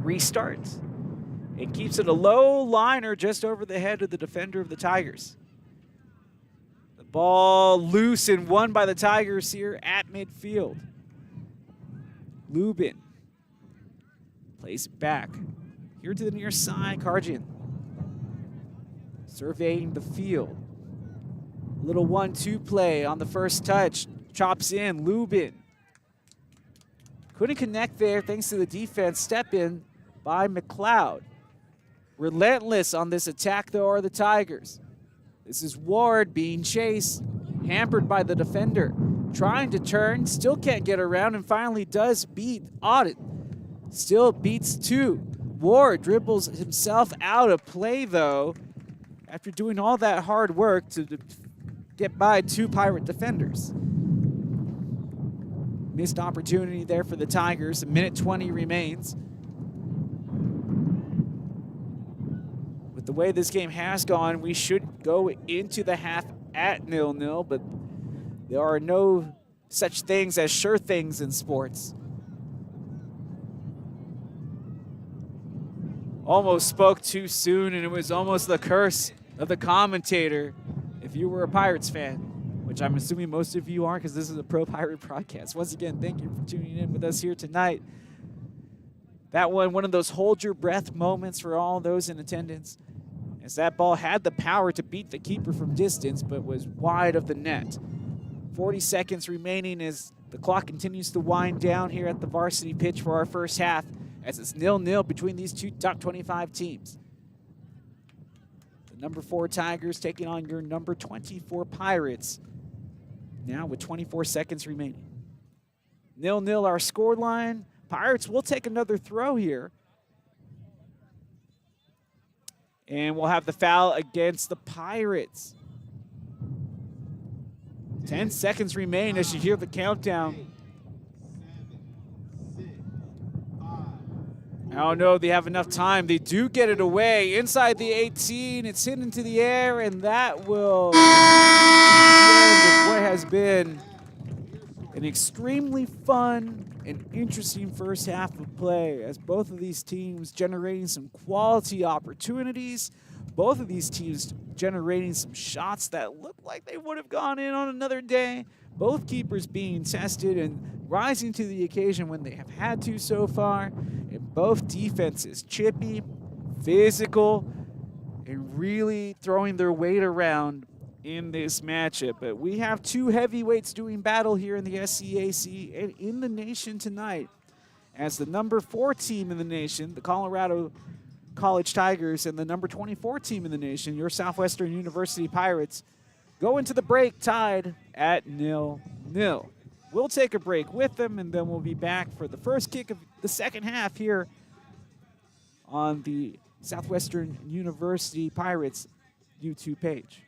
restarts. It keeps it a low liner just over the head of the defender of the Tigers. The ball loose and won by the Tigers here at midfield. Lubin plays it back. Here to the near side, Karjian. Surveying the field. Little 1-2 play on the first touch. Chops in, Lubin. Couldn't connect there thanks to the defense. Step in by McLeod. Relentless on this attack, though, are the Tigers. This is Ward being chased, hampered by the defender. Trying to turn, still can't get around, and finally does beat Audit. Still beats two. Ward dribbles himself out of play, though, after doing all that hard work to get by two Pirate defenders. Missed opportunity there for the Tigers. 1:20 remains. With the way this game has gone, we should go into the half at 0-0, but there are no such things as sure things in sports. Almost spoke too soon, and it was almost the curse of the commentator if you were a Pirates fan, which I'm assuming most of you are because this is a pro Pirate broadcast. Once again, thank you for tuning in with us here tonight. That one of those hold your breath moments for all those in attendance, as that ball had the power to beat the keeper from distance, but was wide of the net. 40 seconds remaining as the clock continues to wind down here at the varsity pitch for our first half, as it's 0-0 between these two top 25 teams. The number 4 Tigers taking on your number 24 Pirates, now with 24 seconds remaining. 0-0 our score line. Pirates will take another throw here. And we'll have the foul against the Pirates. 10 seconds remain as you hear the countdown. 8, 7, 6, 5. I don't know if they have enough time. They do get it away inside the 18. It's hit into the air, and that will end what has been an extremely fun and interesting first half of play as both of these teams generating some quality opportunities. Both of these teams generating some shots that look like they would have gone in on another day. Both keepers being tested and rising to the occasion when they have had to so far. And both defenses chippy, physical, and really throwing their weight around in this matchup. But we have two heavyweights doing battle here in the SCAC and in the nation tonight, as the number 4 team in the nation, the Colorado College Tigers, and the number 24 team in the nation, your Southwestern University Pirates, go into the break tied at 0-0. We'll take a break with them, and then we'll be back for the first kick of the second half here on the Southwestern University Pirates YouTube page.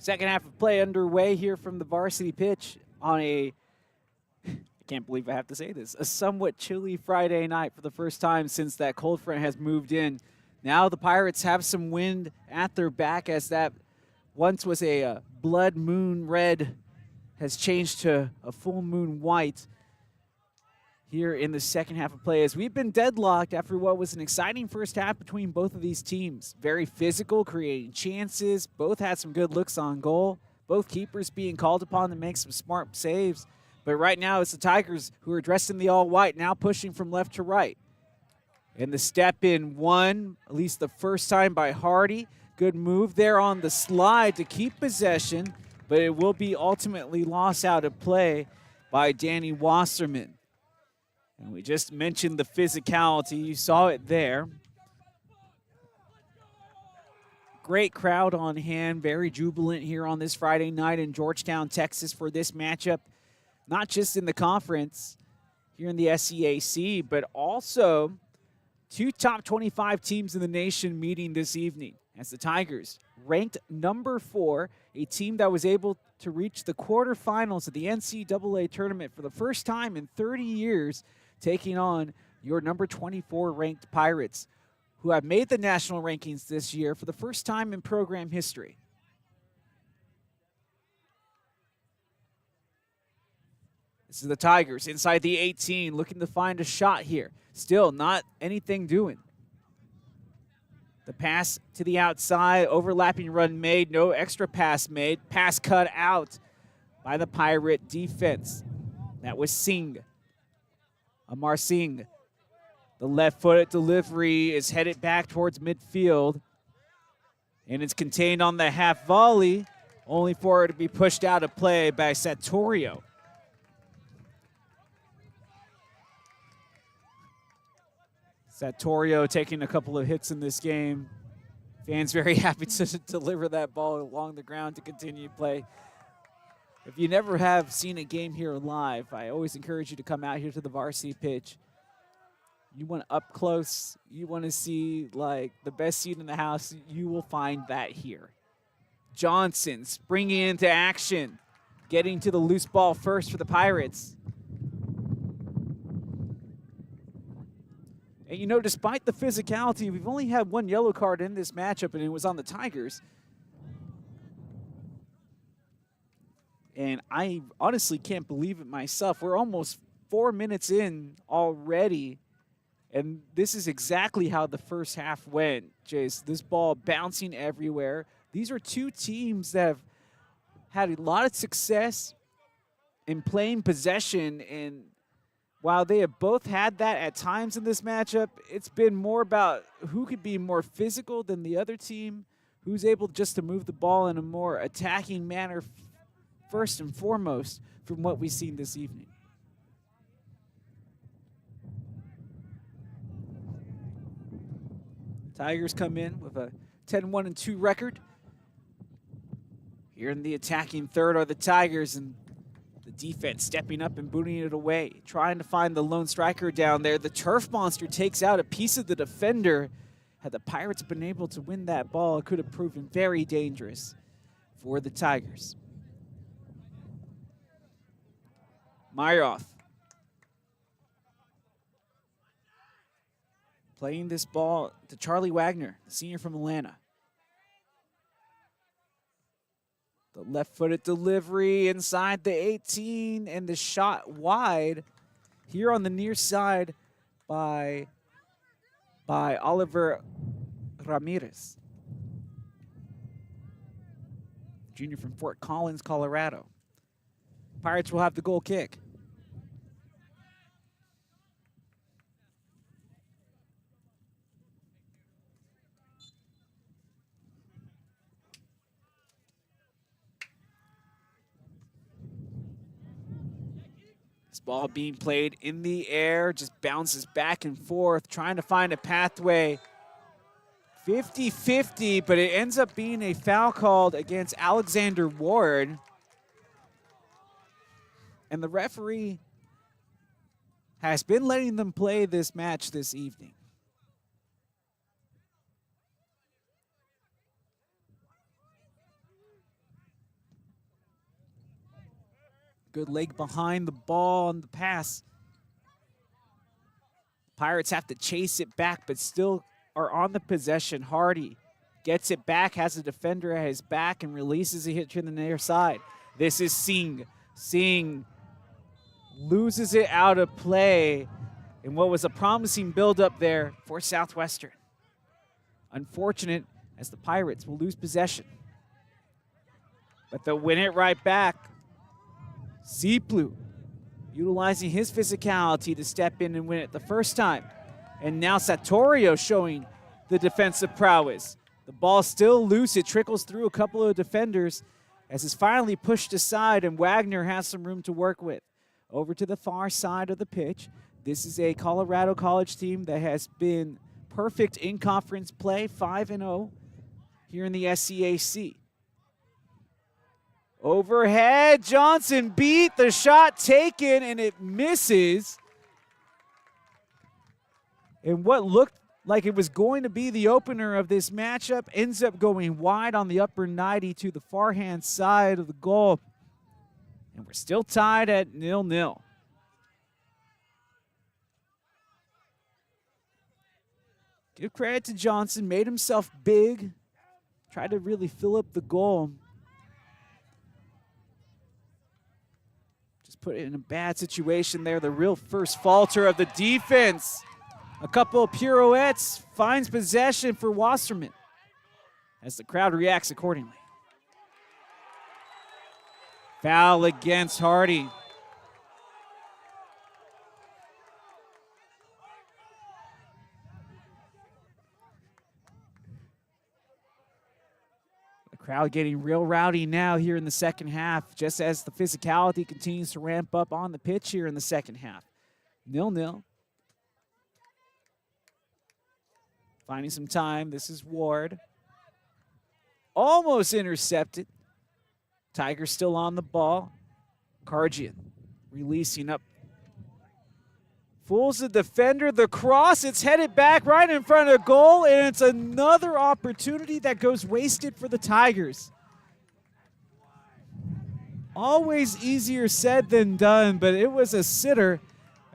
Second half of play underway here from the varsity pitch on a, I can't believe I have to say this, a somewhat chilly Friday night for the first time since that cold front has moved in. Now the Pirates have some wind at their back as that once was a blood moon red has changed to a full moon white here in the second half of play, as we've been deadlocked after what was an exciting first half between both of these teams. Very physical, creating chances. Both had some good looks on goal. Both keepers being called upon to make some smart saves. But right now it's the Tigers who are dressed in the all-white, now pushing from left to right. And the step in one, at least the first time by Hardy. Good move there on the slide to keep possession, but it will be ultimately lost out of play by Danny Wasserman. And we just mentioned the physicality. You saw it there. Great crowd on hand, very jubilant here on this Friday night in Georgetown, Texas for this matchup. Not just in the conference here in the SEAC, but also two top 25 teams in the nation meeting this evening as the Tigers, ranked number 4, a team that was able to reach the quarterfinals of the NCAA tournament for the first time in 30 years, taking on your number 24 ranked Pirates, who have made the national rankings this year for the first time in program history. This is the Tigers inside the 18, looking to find a shot here. Still not anything doing. The pass to the outside, overlapping run made, no extra pass made. Pass cut out by the Pirate defense. That was Singh. Amar Singh. The left-footed delivery is headed back towards midfield. And it's contained on the half volley, only for it to be pushed out of play by Satorio. Satorio taking a couple of hits in this game. Fans very happy to deliver that ball along the ground to continue play. If you never have seen a game here live, I always encourage you to come out here to the varsity pitch. You want up close, you want to see like the best seat in the house, you will find that here. Johnson springing into action, getting to the loose ball first for the Pirates. And, you know, despite the physicality, we've only had one yellow card in this matchup, and it was on the Tigers. And I honestly can't believe it myself. We're almost 4 minutes in already, and this is exactly how the first half went, Jace. This ball bouncing everywhere. These are two teams that have had a lot of success in playing possession, and while they have both had that at times in this matchup, it's been more about who could be more physical than the other team, who's able just to move the ball in a more attacking manner first and foremost from what we've seen this evening. Tigers come in with a 10-1-2 record. Here in the attacking third are the Tigers, and the defense stepping up and booting it away, trying to find the lone striker down there. The turf monster takes out a piece of the defender. Had the Pirates been able to win that ball, it could have proven very dangerous for the Tigers. Meyerhoff playing this ball to Charlie Wagner, the senior from Atlanta. The left-footed delivery inside the 18, and the shot wide here on the near side by Oliver Ramirez, junior from Fort Collins, Colorado. Pirates will have the goal kick. Ball being played in the air, just bounces back and forth, trying to find a pathway. 50-50, but it ends up being a foul called against Alexander Ward. And the referee has been letting them play this match this evening. Good leg behind the ball on the pass. Pirates have to chase it back, but still are on the possession. Hardy gets it back, has a defender at his back, and releases a hit to the near side. This is Singh. Singh loses it out of play in what was a promising build-up there for Southwestern. Unfortunate, as the Pirates will lose possession. But they'll win it right back. Siplu utilizing his physicality to step in and win it the first time. And now Satorio showing the defensive prowess. The ball's still loose. It trickles through a couple of defenders as it's finally pushed aside, and Wagner has some room to work with. Over to the far side of the pitch. This is a Colorado College team that has been perfect in conference play, 5-0 here in the SCAC. Overhead, Johnson beat, the shot taken, and it misses. And what looked like it was going to be the opener of this matchup ends up going wide on the upper 90 to the far-hand side of the goal. And we're still tied at 0-0. Give credit to Johnson, made himself big, tried to really fill up the goal. Just put it in a bad situation there, the real first falter of the defense. A couple of pirouettes, finds possession for Wasserman as the crowd reacts accordingly. Foul against Hardy. The crowd getting real rowdy now here in the second half, just as the physicality continues to ramp up on the pitch here in the second half. 0-0. Finding some time. This is Ward. Almost intercepted. Tigers still on the ball. Karjian releasing up. Fools the defender. The cross, it's headed back right in front of goal, and it's another opportunity that goes wasted for the Tigers. Always easier said than done, but it was a sitter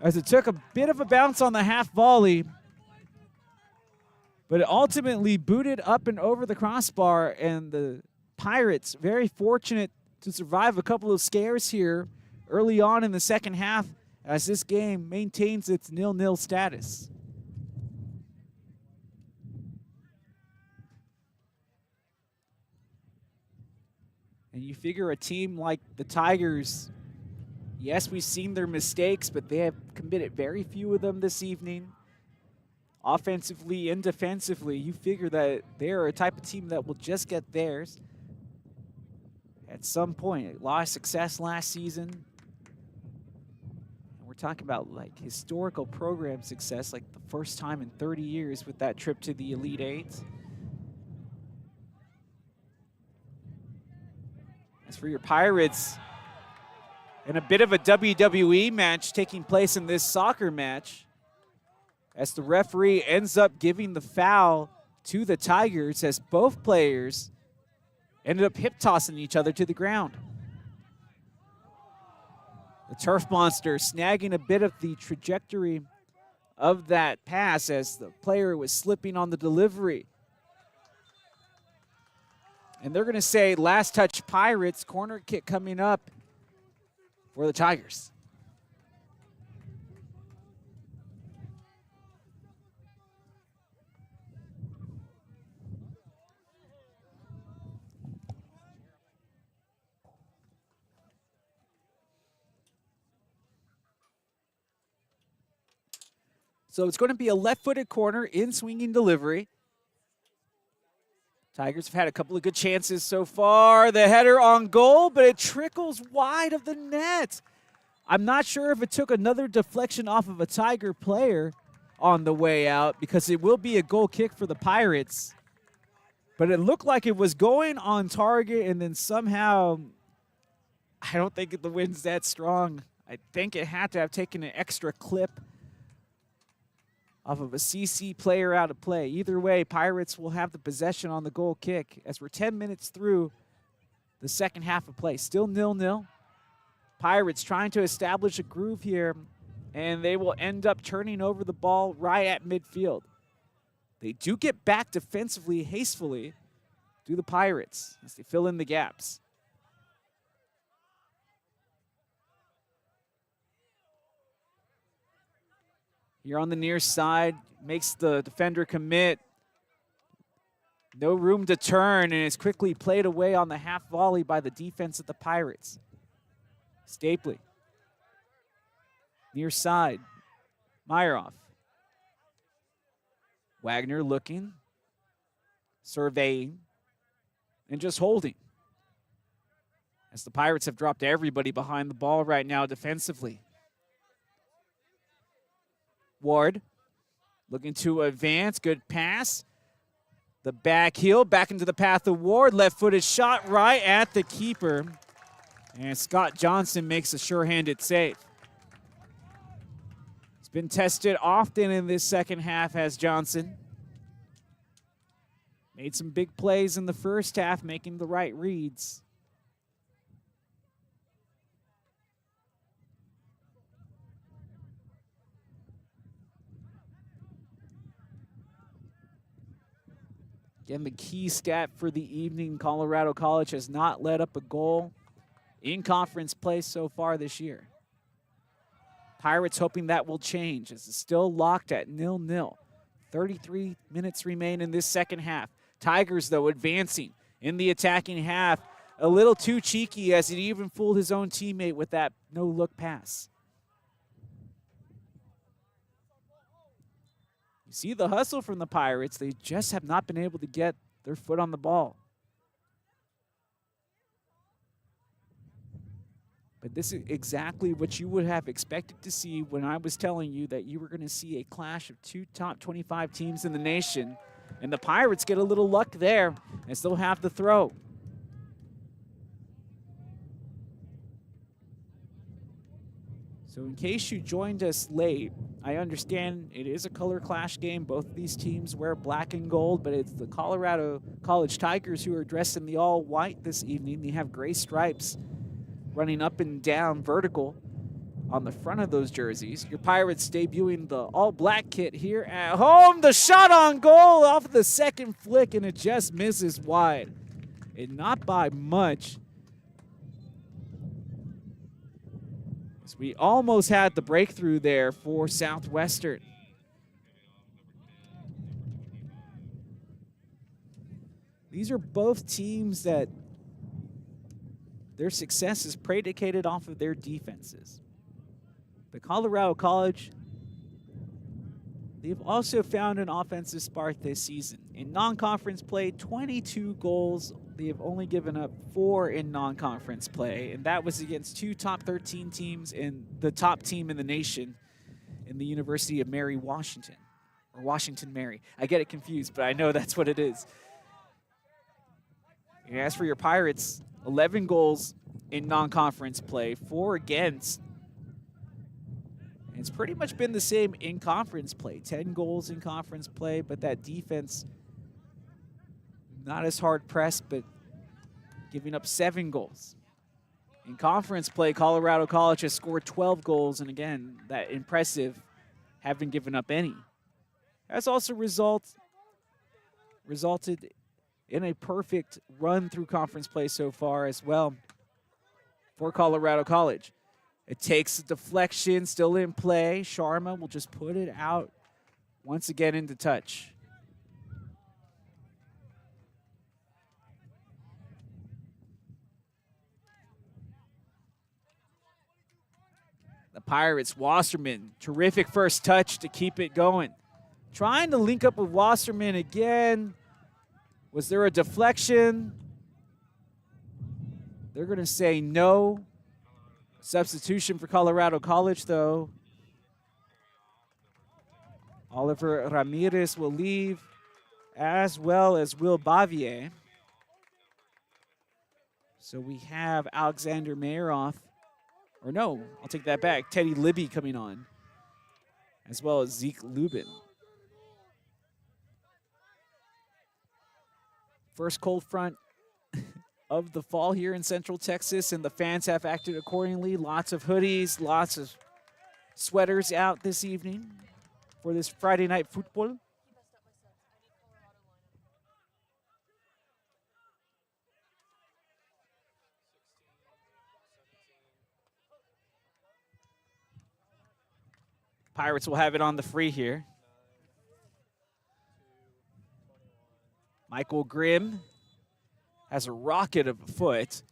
as it took a bit of a bounce on the half volley. But it ultimately booted up and over the crossbar, and the Pirates very fortunate to survive a couple of scares here early on in the second half as this game maintains its 0-0 status. And you figure a team like the Tigers, yes, we've seen their mistakes, but they have committed very few of them this evening. Offensively and defensively, you figure that they're a type of team that will just get theirs at some point. A lot of success last season. And we're talking about like historical program success, like the first time in 30 years with that trip to the Elite Eight. As for your Pirates, and a bit of a WWE match taking place in this soccer match, as the referee ends up giving the foul to the Tigers as both players ended up hip-tossing each other to the ground. The Turf Monster snagging a bit of the trajectory of that pass as the player was slipping on the delivery. And they're going to say last touch Pirates, corner kick coming up for the Tigers. So it's going to be a left-footed corner in swinging delivery. Tigers have had a couple of good chances so far. The header on goal, but it trickles wide of the net. I'm not sure if it took another deflection off of a Tiger player on the way out, because it will be a goal kick for the Pirates. But it looked like it was going on target, and then somehow, I don't think the wind's that strong. I think it had to have taken an extra clip off of a CC player out of play. Either way, Pirates will have the possession on the goal kick as we're 10 minutes through the second half of play. Still 0-0. Pirates trying to establish a groove here, and they will end up turning over the ball right at midfield. They do get back defensively hastily, do the Pirates, as they fill in the gaps. Here on the near side, makes the defender commit. No room to turn, and it's quickly played away on the half volley by the defense of the Pirates. Stapley. Near side, Meyerhoff. Wagner looking, surveying, and just holding. As the Pirates have dropped everybody behind the ball right now defensively. Ward looking to advance, good pass. The back heel, back into the path of Ward. Left-footed shot right at the keeper. And Scott Johnson makes a sure-handed save. He's been tested often in this second half, has Johnson. Made some big plays in the first half, making the right reads. Again, the key stat for the evening, Colorado College has not let up a goal in conference play so far this year. Pirates hoping that will change as it's still locked at 0-0. 33 minutes remain in this second half. Tigers, though, advancing in the attacking half. A little too cheeky as he even fooled his own teammate with that no-look pass. You see the hustle from the Pirates. They just have not been able to get their foot on the ball. But this is exactly what you would have expected to see when I was telling you that you were going to see a clash of two top 25 teams in the nation. And the Pirates get a little luck there and still have the throw. So in case you joined us late, I understand it is a color clash game. Both of these teams wear black and gold, but it's the Colorado College Tigers who are dressed in the all-white this evening. They have gray stripes running up and down vertical on the front of those jerseys. Your Pirates debuting the all-black kit here at home. The shot on goal off of the second flick, and it just misses wide. And not by much. As we almost had the breakthrough there for Southwestern. These are both teams that their success is predicated off of their defenses. But Colorado College, they've also found an offensive spark this season. In non-conference play, 22 goals. They have only given up 4 in non-conference play, and that was against 2 top 13 teams and the top team in the nation in the University of Mary, Washington, or Washington Mary. I get it confused, but I know that's what it is. And as for your Pirates, 11 goals in non-conference play, 4 against. And it's pretty much been the same in conference play. 10 goals in conference play, but that defense not as hard pressed, but giving up 7 goals. In conference play, Colorado College has scored 12 goals, and again, that impressive, haven't given up any. That's also resulted in a perfect run through conference play so far as well for Colorado College. It takes a deflection, still in play. Sharma will just put it out once again into touch. The Pirates, Wasserman, terrific first touch to keep it going. Trying to link up with Wasserman again. Was there a deflection? They're going to say no. Substitution for Colorado College, though. Oliver Ramirez will leave, as well as Will Bavier. So we have Alexander Mayeroff. Or no, I'll take that back. Teddy Libby coming on, as well as Zeke Lubin. First cold front of the fall here in Central Texas, and the fans have acted accordingly. Lots of hoodies, lots of sweaters out this evening for this Friday night football. Pirates will have it on the free here. Michael Grimm has a rocket of a foot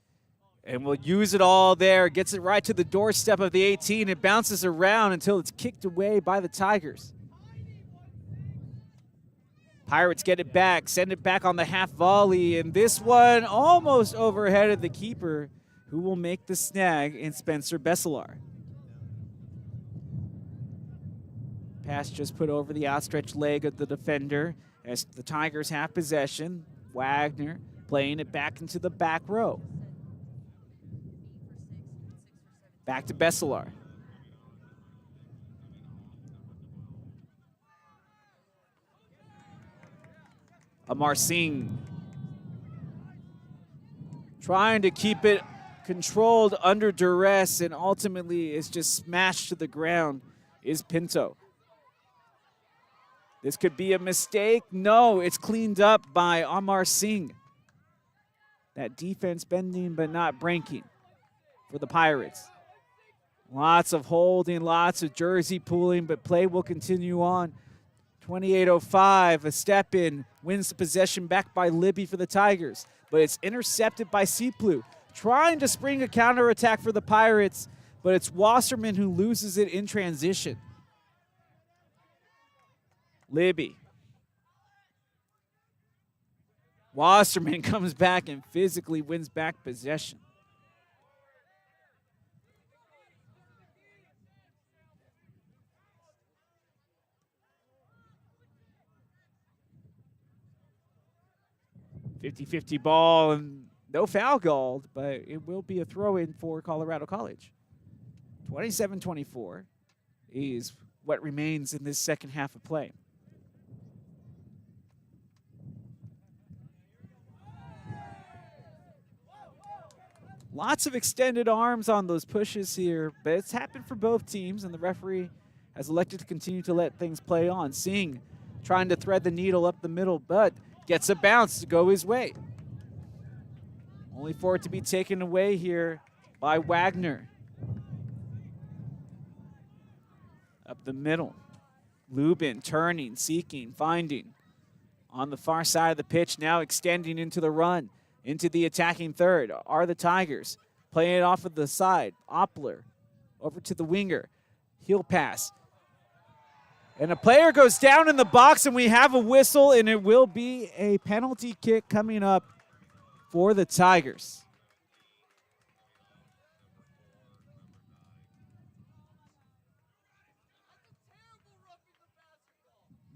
and will use it all there. Gets it right to the doorstep of the 18. It bounces around until it's kicked away by the Tigers. Pirates get it back, send it back on the half volley, and this one almost overhead of the keeper, who will make the snag in Spencer Besselar. Pass just put over the outstretched leg of the defender as the Tigers have possession. Wagner playing it back into the back row. Back to Besselar. Amar Singh trying to keep it controlled under duress, and ultimately is just smashed to the ground is Pinto. This could be a mistake. No, it's cleaned up by Amar Singh. That defense bending but not breaking for the Pirates. Lots of holding, lots of jersey pulling, but play will continue on. 28:05, a step in, wins the possession back by Libby for the Tigers, but it's intercepted by Ciplu. Trying to spring a counterattack for the Pirates, but it's Wasserman who loses it in transition. Libby. Wasserman comes back and physically wins back possession. .50-50 ball, and no foul called, but it will be a throw-in for Colorado College. 27-24 is what remains in this second half of play. Lots of extended arms on those pushes here, but it's happened for both teams, and the referee has elected to continue to let things play on. Singh trying to thread the needle up the middle, but gets a bounce to go his way. Only for it to be taken away here by Wagner. Up the middle. Lubin turning, seeking, finding. On the far side of the pitch, now extending into the run. Into the attacking third are the Tigers. Playing it off of the side. Oppler over to the winger. Heel pass. And a player goes down in the box, and we have a whistle, and it will be a penalty kick coming up for the Tigers.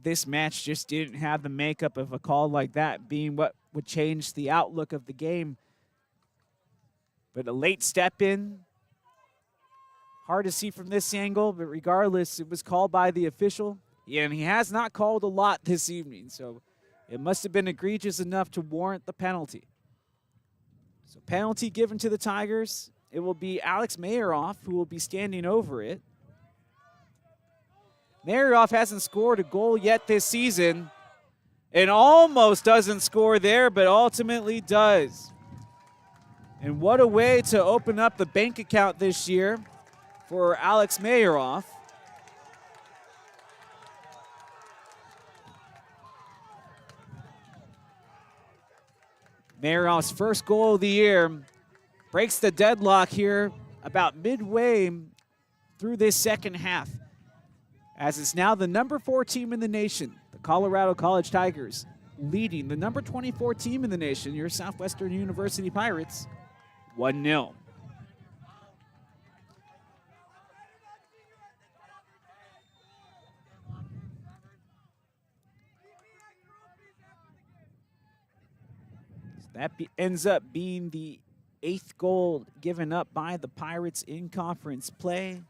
This match just didn't have the makeup of a call like that being what would change the outlook of the game. But a late step in. Hard to see from this angle, but regardless, it was called by the official. And he has not called a lot this evening, so it must have been egregious enough to warrant the penalty. So penalty given to the Tigers. It will be Alex Mayeroff who will be standing over it. Mayeroff hasn't scored a goal yet this season, and almost doesn't score there, but ultimately does. And what a way to open up the bank account this year for Alex Mayeroff. Mayeroff's first goal of the year breaks the deadlock here about midway through this second half, as it's now the number 4 team in the nation, the Colorado College Tigers, leading the number 24 team in the nation, your Southwestern University Pirates, 1-0. That ends up being the 8th goal given up by the Pirates in conference play.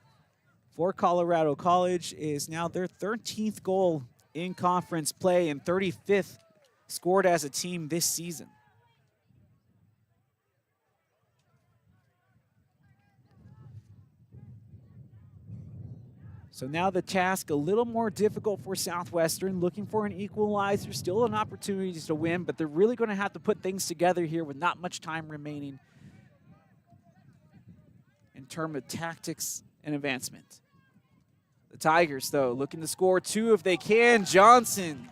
For Colorado College is now their 13th goal in conference play and 35th scored as a team this season. So now the task a little more difficult for Southwestern, looking for an equalizer, still an opportunity to win, but they're really going to have to put things together here with not much time remaining in terms of tactics and advancement. The Tigers, though, looking to score 2 if they can. Johnson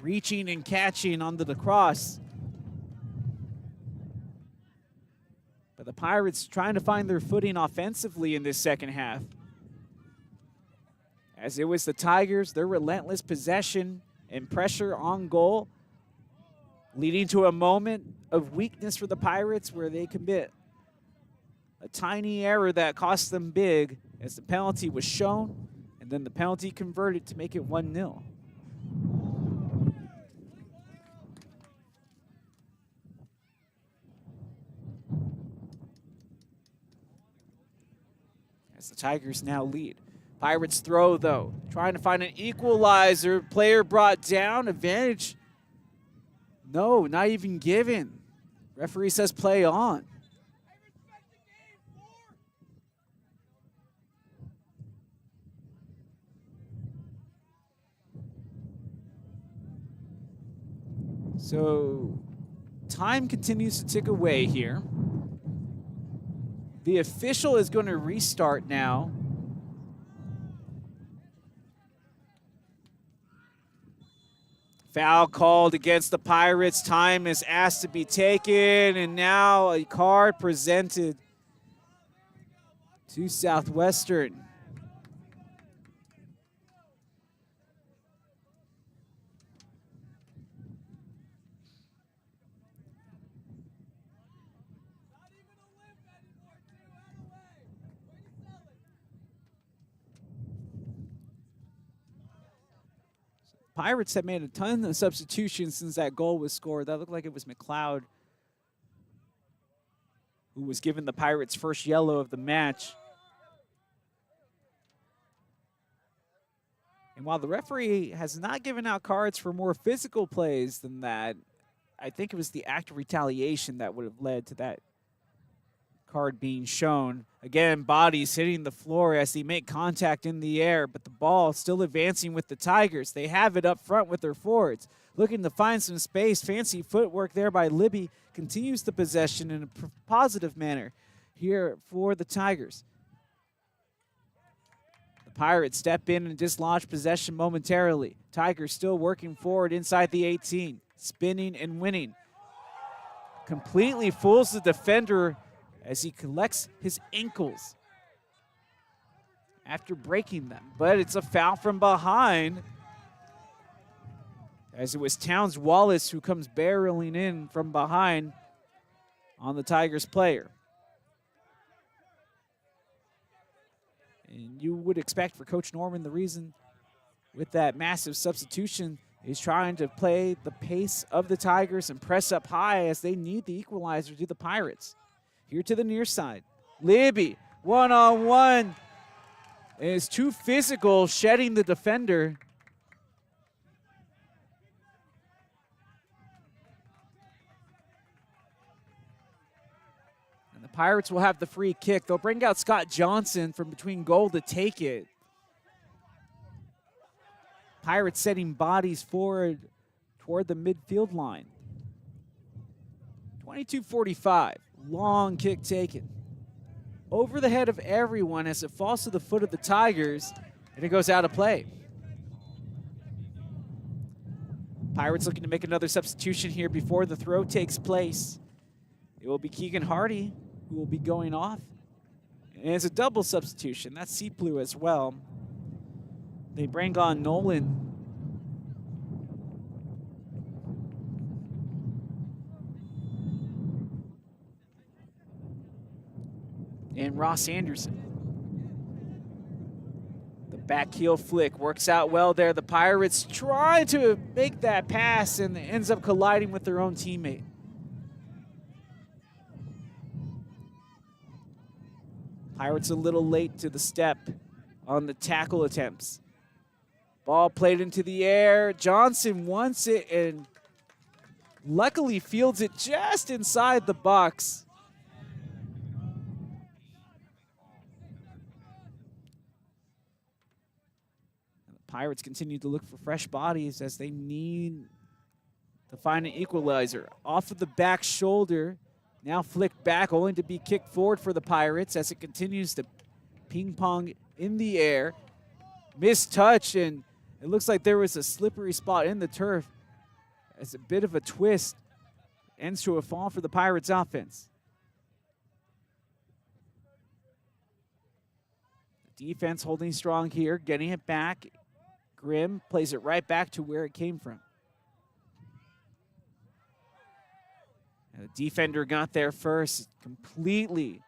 reaching and catching onto the cross. But the Pirates trying to find their footing offensively in this second half. As it was the Tigers, their relentless possession and pressure on goal, leading to a moment of weakness for the Pirates where they commit a tiny error that cost them big as the penalty was shown, and then the penalty converted to make it 1-0. As the Tigers now lead. Pirates throw, though, trying to find an equalizer. Player brought down, advantage. No, not even given. Referee says play on. So time continues to tick away here. The official is going to restart now. Foul called against the Pirates. Time is asked to be taken, and now a card presented to Southwestern. Pirates have made a ton of substitutions since that goal was scored. That looked like it was McLeod who was given the Pirates' first yellow of the match. And while the referee has not given out cards for more physical plays than that, I think it was the act of retaliation that would have led to that card being shown. Again, bodies hitting the floor as they make contact in the air, but the ball still advancing with the Tigers. They have it up front with their forwards. Looking to find some space. Fancy footwork there by Libby. Continues the possession in a positive manner here for the Tigers. The Pirates step in and dislodge possession momentarily. Tigers still working forward inside the 18. Spinning and winning. Completely fools the defender as he collects his ankles after breaking them. But it's a foul from behind, as it was Towns Wallace who comes barreling in from behind on the Tigers player. And you would expect for Coach Norman, the reason with that massive substitution is trying to play the pace of the Tigers and press up high as they need the equalizer to the Pirates. Here to the near side. Libby, one-on-one. Is too physical, shedding the defender. And the Pirates will have the free kick. They'll bring out Scott Johnson from between goal to take it. Pirates setting bodies forward toward the midfield line. 22:45. Long kick taken. Over the head of everyone as it falls to the foot of the Tigers, and it goes out of play. Pirates looking to make another substitution here before the throw takes place. It will be Keegan Hardy who will be going off. And it's a double substitution. That's Seeplu as well. They bring on Nolan. And Ross Anderson. The back heel flick works out well there. The Pirates try to make that pass and ends up colliding with their own teammate. Pirates a little late to the step on the tackle attempts. Ball played into the air. Johnson wants it and luckily fields it just inside the box. Pirates continue to look for fresh bodies as they need to find an equalizer. Off of the back shoulder, now flicked back, only to be kicked forward for the Pirates as it continues to ping pong in the air. Missed touch, and it looks like there was a slippery spot in the turf as a bit of a twist ends to a fall for the Pirates offense. The defense holding strong here, getting it back. Grimm plays it right back to where it came from. And the defender got there first, completely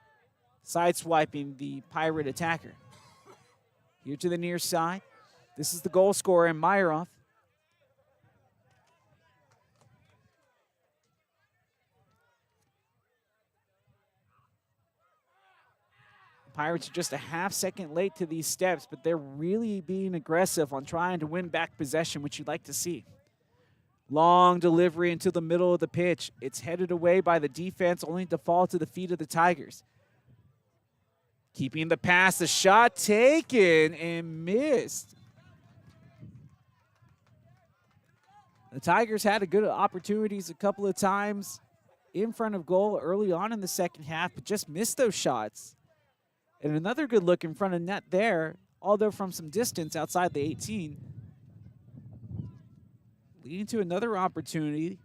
sideswiping the Pirate attacker. Here to the near side. This is the goal scorer, and Meyerhoff. Pirates are just a half second late to these steps, but they're really being aggressive on trying to win back possession, which you'd like to see. Long delivery into the middle of the pitch. It's headed away by the defense, only to fall to the feet of the Tigers. Keeping the pass, the shot taken and missed. The Tigers had a good opportunities a couple of times in front of goal early on in the second half, but just missed those shots. And another good look in front of net there, although from some distance outside the 18. Leading to another opportunity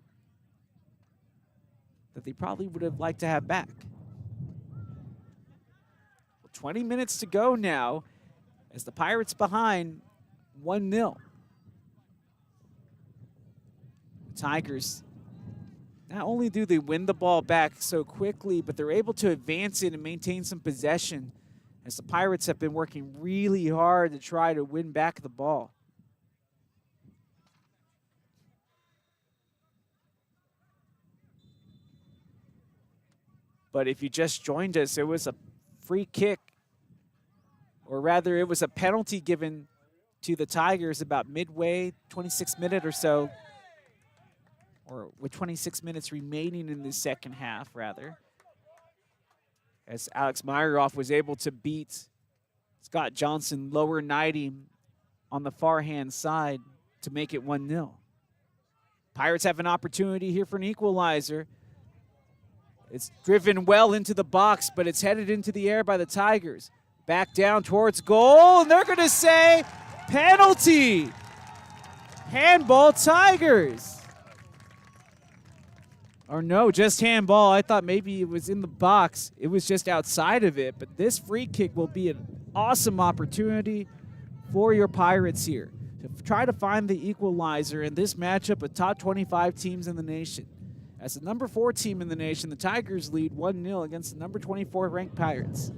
that they probably would have liked to have back. 20 minutes to go now as the Pirates behind 1-0. The Tigers, not only do they win the ball back so quickly, but they're able to advance it and maintain some possession as the Pirates have been working really hard to try to win back the ball. But if you just joined us, it was a free kick, or rather it was a penalty given to the Tigers about midway, 26th minute or so, or with 26 minutes remaining in the second half, rather, as Alex Meyerhoff was able to beat Scott Johnson, lower 90 on the far-hand side to make it 1-0. Pirates have an opportunity here for an equalizer. It's driven well into the box, but it's headed into the air by the Tigers. Back down towards goal, and they're going to say penalty. Handball Tigers. Or no, just handball. I thought maybe it was in the box. It was just outside of it. But this free kick will be an awesome opportunity for your Pirates here to try to find the equalizer in this matchup of top 25 teams in the nation. As the number 4 team in the nation, the Tigers lead 1-0 against the number 24 ranked Pirates.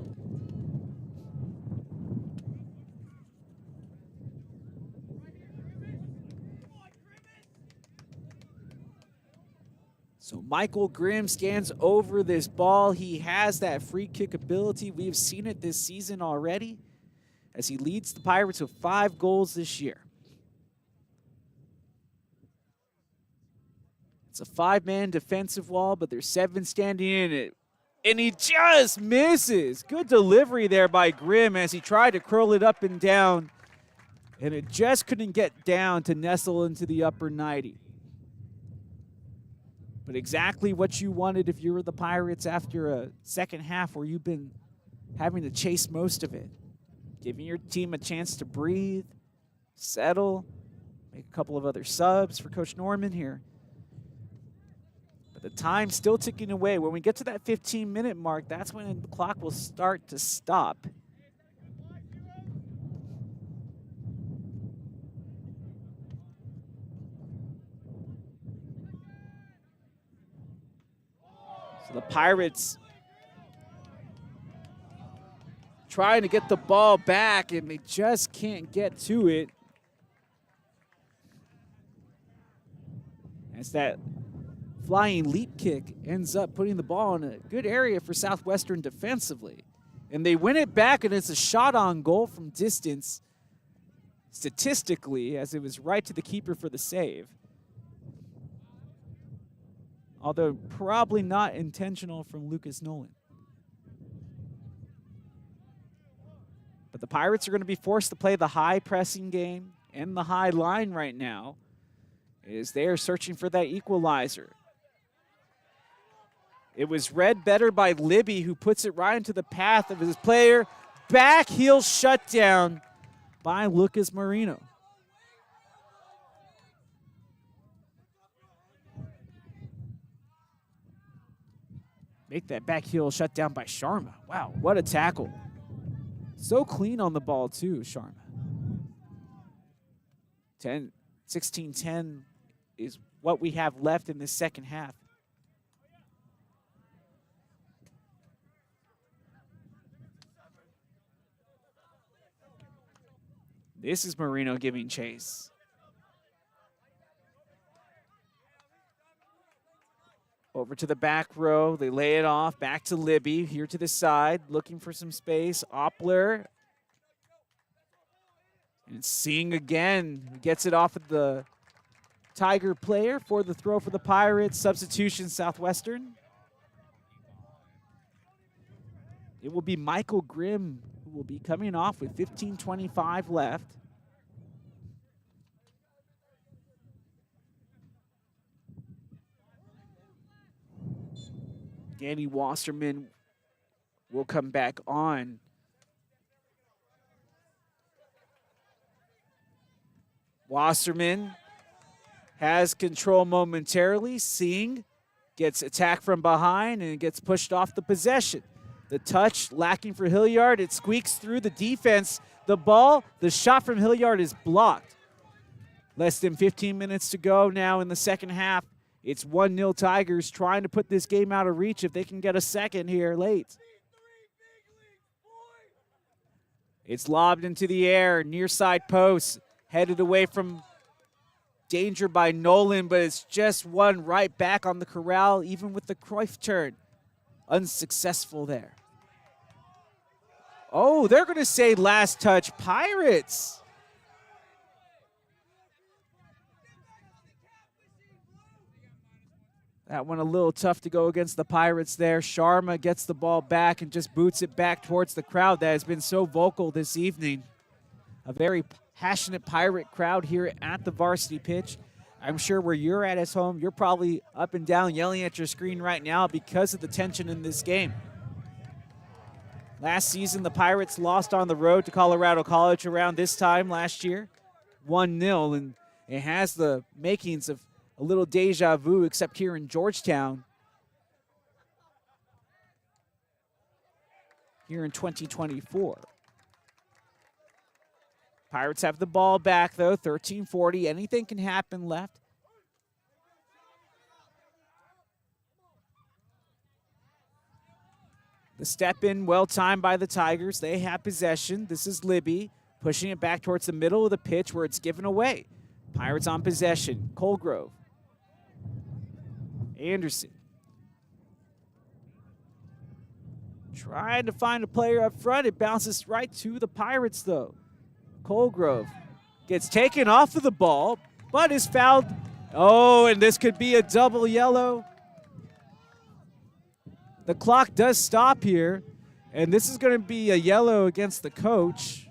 So Michael Grimm scans over this ball. He has that free kick ability. We've seen it this season already as he leads the Pirates with 5 goals this year. It's a 5-man defensive wall, but there's 7 standing in it. And he just misses. Good delivery there by Grimm as he tried to curl it up and down. And it just couldn't get down to nestle into the upper 90. But exactly what you wanted if you were the Pirates after a second half where you've been having to chase most of it. Giving your team a chance to breathe, settle, make a couple of other subs for Coach Norman here. But the time's still ticking away. When we get to that 15-minute mark, that's when the clock will start to stop. So the Pirates trying to get the ball back, and they just can't get to it. As that flying leap kick ends up putting the ball in a good area for Southwestern defensively. And they win it back, and it's a shot on goal from distance statistically, as it was right to the keeper for the save. Although probably not intentional from Lucas Nolan. But the Pirates are going to be forced to play the high pressing game and the high line right now as they are searching for that equalizer. It was read better by Libby, who puts it right into the path of his player. Back heel shut down by Lucas Marino. Make that back heel shut down by Sharma. Wow, what a tackle. So clean on the ball too, Sharma. 16-10 is what we have left in this second half. This is Marino giving chase. Over to the back row. They lay it off. Back to Libby. Here to the side. Looking for some space. Oppler. And Singh again. Gets it off of the Tiger player for the throw for the Pirates. Substitution Southwestern. It will be Michael Grimm who will be coming off with 15:25 left. Danny Wasserman will come back on. Wasserman has control momentarily. Singh gets attacked from behind and gets pushed off the possession. The touch lacking for Hilliard. It squeaks through the defense. The ball, the shot from Hilliard is blocked. Less than 15 minutes to go now in the second half. It's 1-0 Tigers trying to put this game out of reach if they can get a second here late. It's lobbed into the air, near side post, headed away from danger by Nolan, but it's just one right back on the corral, even with the Cruyff turn. Unsuccessful there. Oh, they're going to say last touch Pirates. That one a little tough to go against the Pirates there. Sharma gets the ball back and just boots it back towards the crowd that has been so vocal this evening. A very passionate Pirate crowd here at the varsity pitch. I'm sure where you're at home, you're probably up and down yelling at your screen right now because of the tension in this game. Last season, the Pirates lost on the road to Colorado College around this time last year, 1-0, and it has the makings of a little deja vu, except here in Georgetown. Here in 2024. Pirates have the ball back, though, 13:40. Anything can happen left. The step in, well timed by the Tigers. They have possession. This is Libby pushing it back towards the middle of the pitch where it's given away. Pirates on possession. Colgrove. Anderson. Trying to find a player up front. It bounces right to the Pirates, though. Colgrove gets taken off of the ball, but is fouled. Oh, and this could be a double yellow. The clock does stop here, and this is going to be a yellow against the coach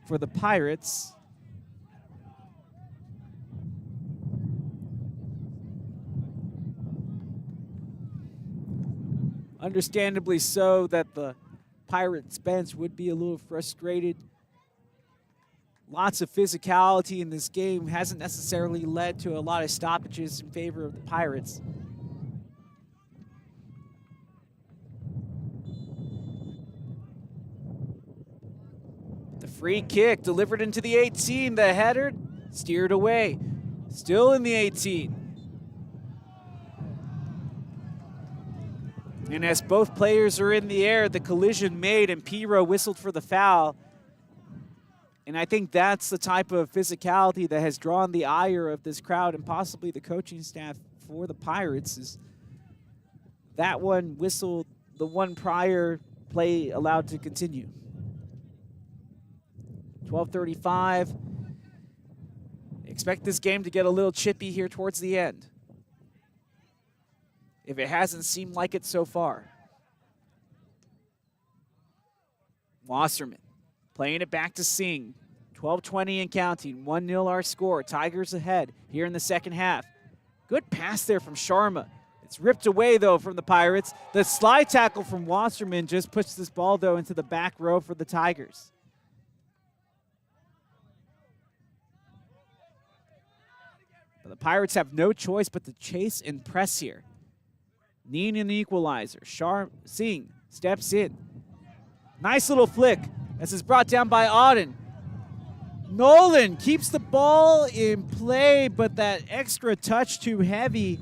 for the Pirates. Understandably so that the Pirates bench would be a little frustrated. Lots of physicality in this game hasn't necessarily led to a lot of stoppages in favor of the Pirates. The free kick delivered into the 18. The header steered away. Still in the 18. And as both players are in the air, the collision made and Piro whistled for the foul. And I think that's the type of physicality that has drawn the ire of this crowd and possibly the coaching staff for the Pirates. Is that one whistled, the one prior play allowed to continue. 12:35. Expect this game to get a little chippy here towards the end, if it hasn't seemed like it so far. Wasserman playing it back to Singh. 12:20 and counting. 1-0 our score. Tigers ahead here in the second half. Good pass there from Sharma. It's ripped away, though, from the Pirates. The slide tackle from Wasserman just puts this ball, though, into the back row for the Tigers. But the Pirates have no choice but to chase and press here. Needing an equalizer. Singh steps in. Nice little flick. This is brought down by Auden. Nolan keeps the ball in play, but that extra touch too heavy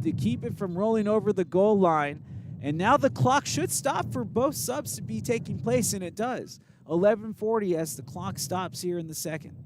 to keep it from rolling over the goal line. And now the clock should stop for both subs to be taking place, and it does. 11:40 as the clock stops here in the second.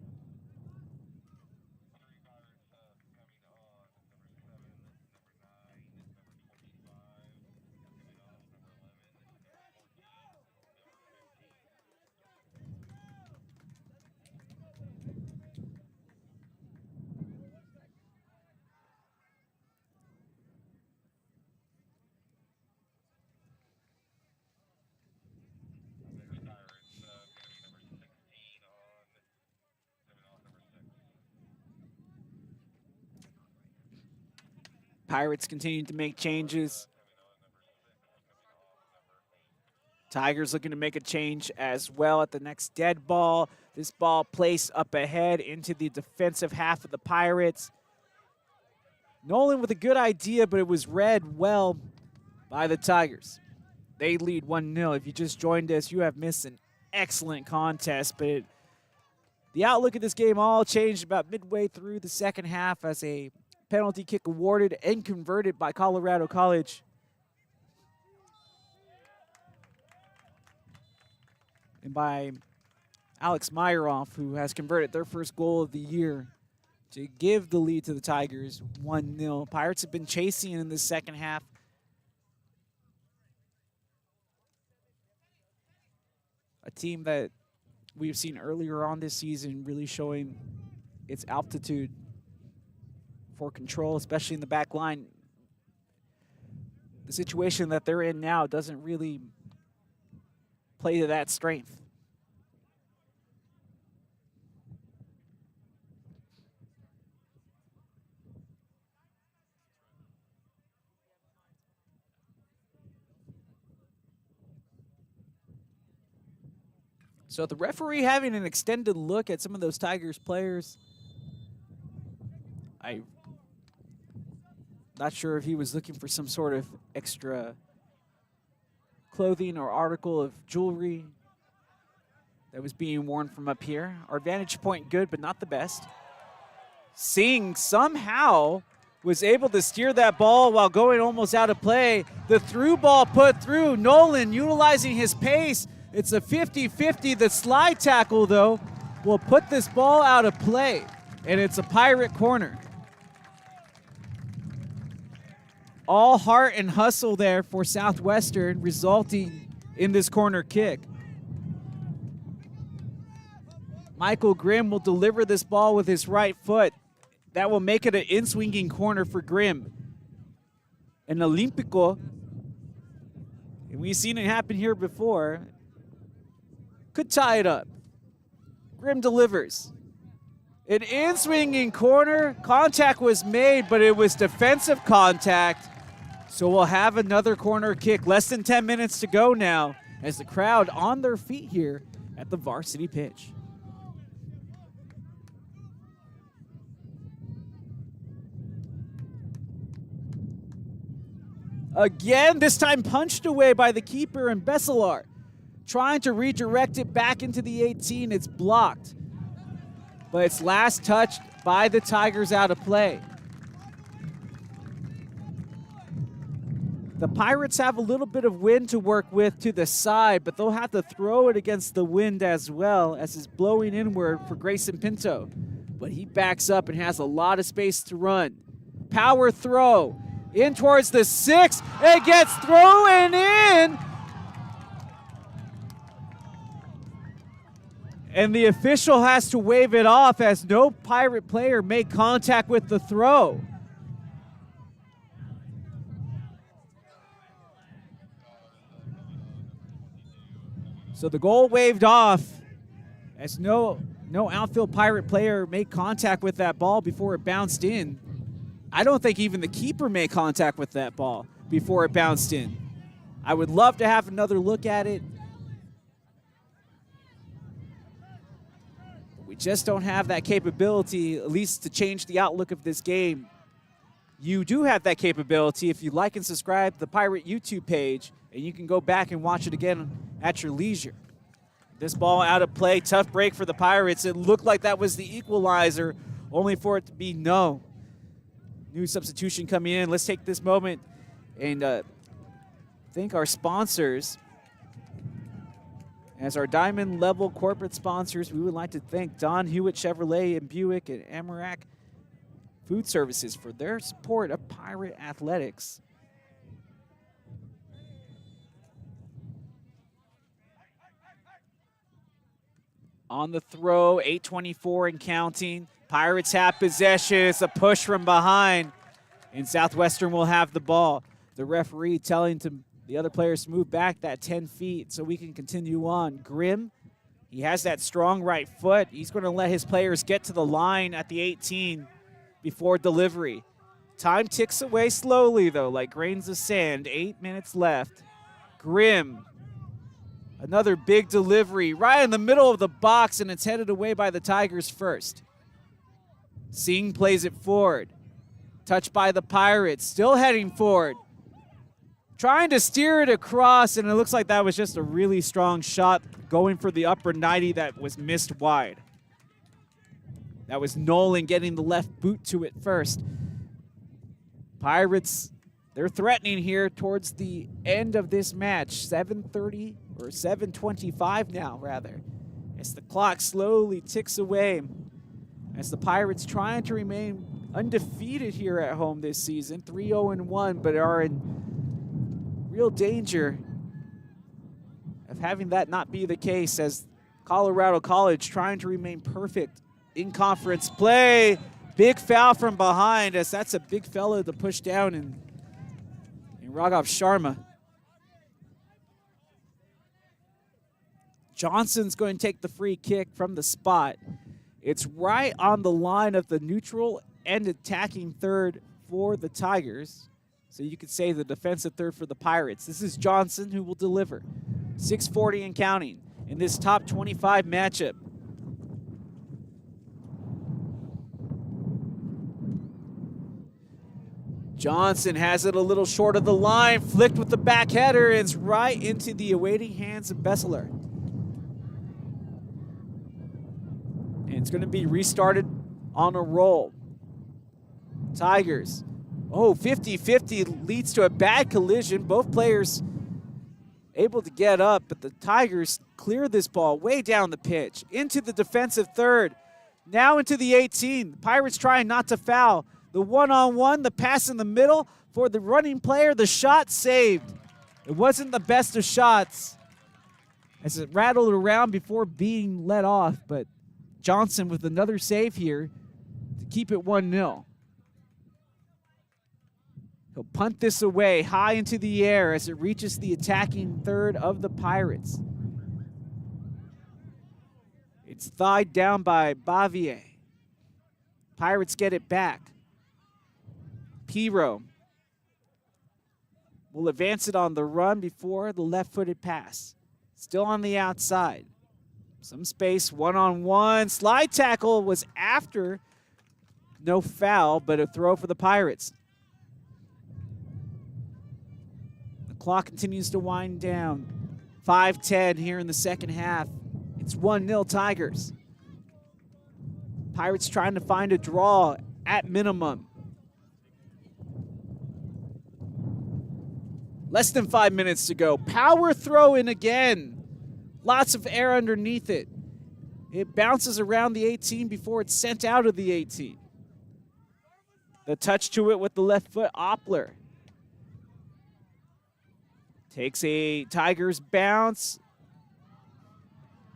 Pirates continue to make changes. Tigers looking to make a change as well at the next dead ball. This ball placed up ahead into the defensive half of the Pirates. Nolan with a good idea, but it was read well by the Tigers. They lead 1-0. If you just joined us, you have missed an excellent contest, but the outlook of this game all changed about midway through the second half as a penalty kick awarded and converted by Colorado College. And by Alex Myeroff, who has converted their first goal of the year to give the lead to the Tigers 1-0. Pirates have been chasing in the second half. A team that we've seen earlier on this season really showing its altitude for control, especially in the back line. The situation that they're in now doesn't really play to that strength. So the referee having an extended look at some of those Tigers players. I'm not sure if he was looking for some sort of extra clothing or article of jewelry that was being worn from up here. Our vantage point good, but not the best. Singh somehow was able to steer that ball while going almost out of play. The through ball put through. Nolan utilizing his pace. It's a 50-50. The slide tackle, though, will put this ball out of play, and it's a Pirate corner. All heart and hustle there for Southwestern, resulting in this corner kick. Michael Grimm will deliver this ball with his right foot. That will make it an in-swinging corner for Grimm. An Olympico, and we've seen it happen here before, could tie it up. Grimm delivers. An in-swinging corner. Contact was made, but it was defensive contact. So we'll have another corner kick. Less than 10 minutes to go now as the crowd on their feet here at the varsity pitch. Again, this time punched away by the keeper and Besselar. Trying to redirect it back into the 18. It's blocked. But it's last touched by the Tigers out of play. The Pirates have a little bit of wind to work with to the side, but they'll have to throw it against the wind as well as it's blowing inward for Grayson Pinto. But he backs up and has a lot of space to run. Power throw. In towards the 6. It gets thrown in. And the official has to wave it off as no Pirate player made contact with the throw. So the goal waved off as no no outfield Pirate player made contact with that ball before it bounced in. I don't think even the keeper made contact with that ball before it bounced in. I would love to have another look at it. We just don't have that capability, at least to change the outlook of this game. You do have that capability if you like and subscribe to the Pirate YouTube page, and you can go back and watch it again at your leisure. This ball out of play, tough break for the Pirates. It looked like that was the equalizer, only for it to be no. New substitution coming in. Let's take this moment and thank our sponsors. As our diamond level corporate sponsors, we would like to thank Don Hewitt Chevrolet and Buick and Amarak Food Services for their support of Pirate Athletics. On the throw, 8:24 and counting. Pirates have possession. It's a push from behind, and Southwestern will have the ball. The referee telling the other players to move back that 10 feet so we can continue on. Grimm, he has that strong right foot. He's going to let his players get to the line at the 18 before delivery. Time ticks away slowly, though, like grains of sand. 8 minutes left. Grimm, another big delivery right in the middle of the box, and it's headed away by the Tigers first. Singh plays it forward. Touched by the Pirates, still heading forward. Trying to steer it across, and it looks like that was just a really strong shot going for the upper 90 that was missed wide. That was Nolan getting the left boot to it first. Pirates, they're threatening here towards the end of this match. 7:30 or 7:25 now, rather. As the clock slowly ticks away. As the Pirates trying to remain undefeated here at home this season. 3-0-1, but are in real danger of having that not be the case, as Colorado College trying to remain perfect in conference play. Big foul from behind, as that's a big fella to push down in Raghav Sharma. Johnson's going to take the free kick from the spot. It's right on the line of the neutral and attacking third for the Tigers. So you could say the defensive third for the Pirates. This is Johnson who will deliver. 6:40 and counting in this top 25 matchup. Johnson has it a little short of the line, flicked with the back header, and it's right into the awaiting hands of Bessler. And it's going to be restarted on a roll. Tigers. Oh, 50-50 leads to a bad collision. Both players able to get up, but the Tigers clear this ball way down the pitch, into the defensive third, now into the 18. The Pirates trying not to foul. The one-on-one, the pass in the middle for the running player, the shot saved. It wasn't the best of shots as it rattled around before being let off, but Johnson with another save here to keep it 1-0. He'll punt this away high into the air as it reaches the attacking third of the Pirates. It's thighed down by Bavier. Pirates get it back. Piro will advance it on the run before the left-footed pass. Still on the outside. Some space, one-on-one. Slide tackle was after. No foul, but a throw for the Pirates. The clock continues to wind down. 5:10 here in the second half. It's 1-0 Tigers. Pirates trying to find a draw at minimum. Less than 5 minutes to go. Power throw in again. Lots of air underneath it. It bounces around the 18 before it's sent out of the 18. The touch to it with the left foot, Oppler. Takes a Tigers bounce.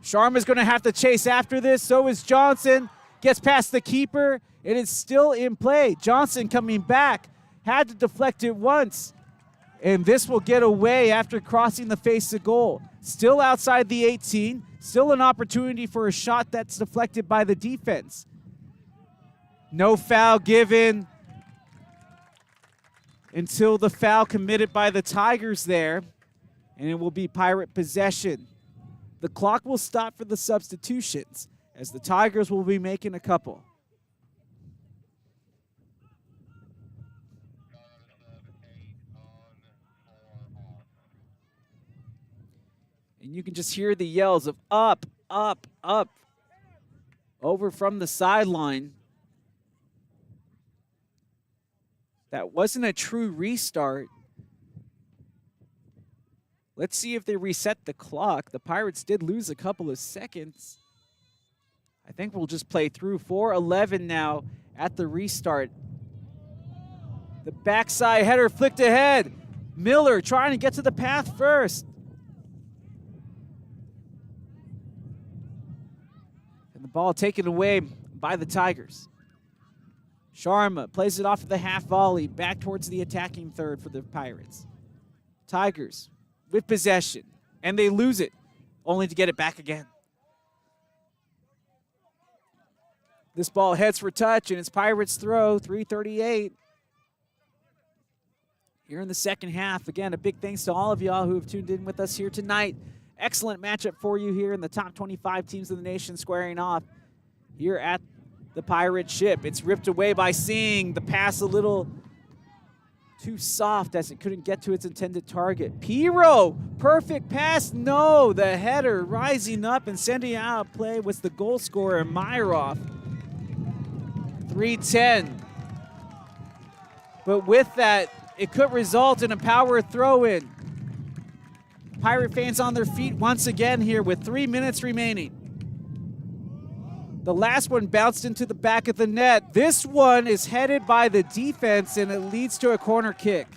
Sharma's going to have to chase after this. So is Johnson. Gets past the keeper, and it's still in play. Johnson coming back. Had to deflect it once. And this will get away after crossing the face of goal. Still outside the 18. Still an opportunity for a shot that's deflected by the defense. No foul given until the foul committed by the Tigers there, and it will be Pirate possession. The clock will stop for the substitutions as the Tigers will be making a couple. And you can just hear the yells of up, up, up over from the sideline. That wasn't a true restart. Let's see if they reset the clock. The Pirates did lose a couple of seconds. I think we'll just play through. 4:11 now at the restart. The backside header flicked ahead. Miller trying to get to the path first. And the ball taken away by the Tigers. Sharma plays it off of the half volley back towards the attacking third for the Pirates. Tigers with possession, and they lose it, only to get it back again. This ball heads for touch, and it's Pirates throw, 3:38. Here in the second half, again, a big thanks to all of y'all who have tuned in with us here tonight. Excellent matchup for you here in the top 25 teams of the nation squaring off here at the Pirate ship. It's ripped away by Singh. The pass a little too soft as it couldn't get to its intended target. Piro, perfect pass. No, the header rising up and sending out of play was the goal scorer, Myrov. 3:10. But with that, it could result in a power throw-in. Pirate fans on their feet once again here with 3 minutes remaining. The last one bounced into the back of the net. This one is headed by the defense, and it leads to a corner kick.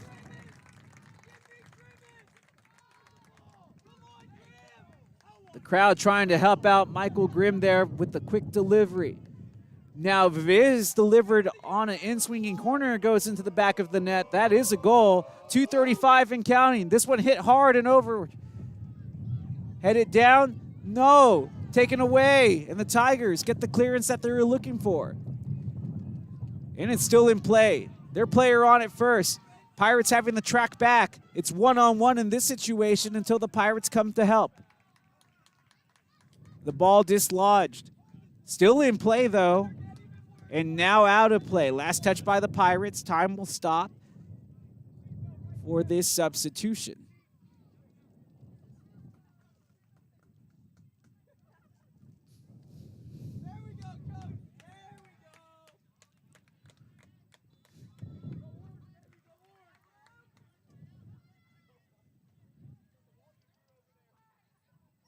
The crowd trying to help out Michael Grimm there with the quick delivery. Now, if it is delivered on an in-swinging corner, it goes into the back of the net. That is a goal. 2:35 and counting. This one hit hard and over. Headed down. No. Taken away, and the Tigers get the clearance that they were looking for. And it's still in play. Their player on it first. Pirates having the track back. It's one-on-one in this situation until the Pirates come to help. The ball dislodged. Still in play, though, and now out of play. Last touch by the Pirates. Time will stop for this substitution.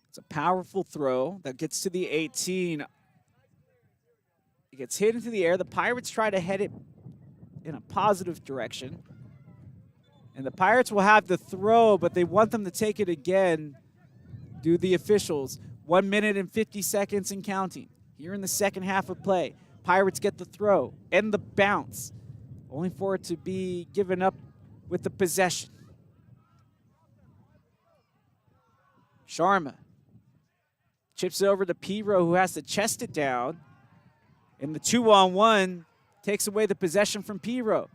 It's a powerful throw that gets to the 18. It gets hit into the air. The Pirates try to head it in a positive direction. And the Pirates will have the throw, but they want them to take it again, do the officials. 1 minute and 50 seconds and counting. Here in the second half of play, Pirates get the throw and the bounce, only for it to be given up with the possession. Sharma chips it over to Piro, who has to chest it down. And the 2-on-1 takes away the possession from Piro.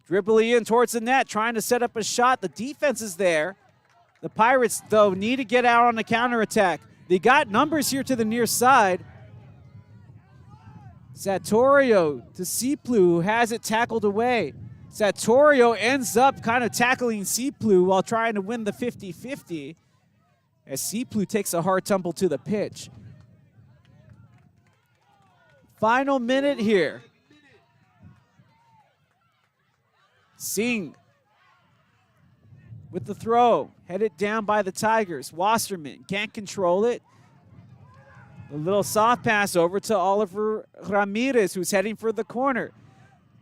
Dribbling in towards the net, trying to set up a shot. The defense is there. The Pirates, though, need to get out on the counterattack. They got numbers here to the near side. Satorio to Ciplu, who has it tackled away. Satorio ends up kind of tackling Ciplu while trying to win the 50-50. As Ciplu takes a hard tumble to the pitch. Final minute here. Singh with the throw, headed down by the Tigers. Wasserman can't control it. A little soft pass over to Oliver Ramirez, who's heading for the corner.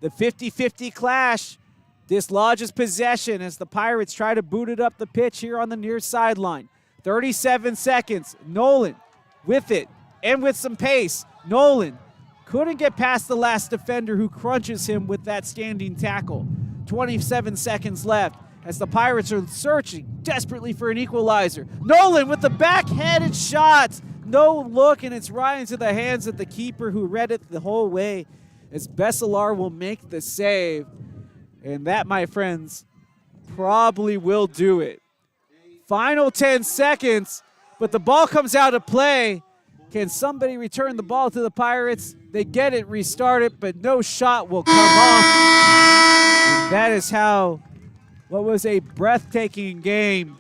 The 50-50 clash dislodges possession as the Pirates try to boot it up the pitch here on the near sideline. 37 seconds. Nolan with it and with some pace. Nolan couldn't get past the last defender who crunches him with that standing tackle. 27 seconds left as the Pirates are searching desperately for an equalizer. Nolan with the backhanded shot. No look, and it's right into the hands of the keeper who read it the whole way as Besselar will make the save. And that, my friends, probably will do it. Final 10 seconds, but the ball comes out of play. Can somebody return the ball to the Pirates? They get it, restart it, but no shot will come off. And that is how what was a breathtaking game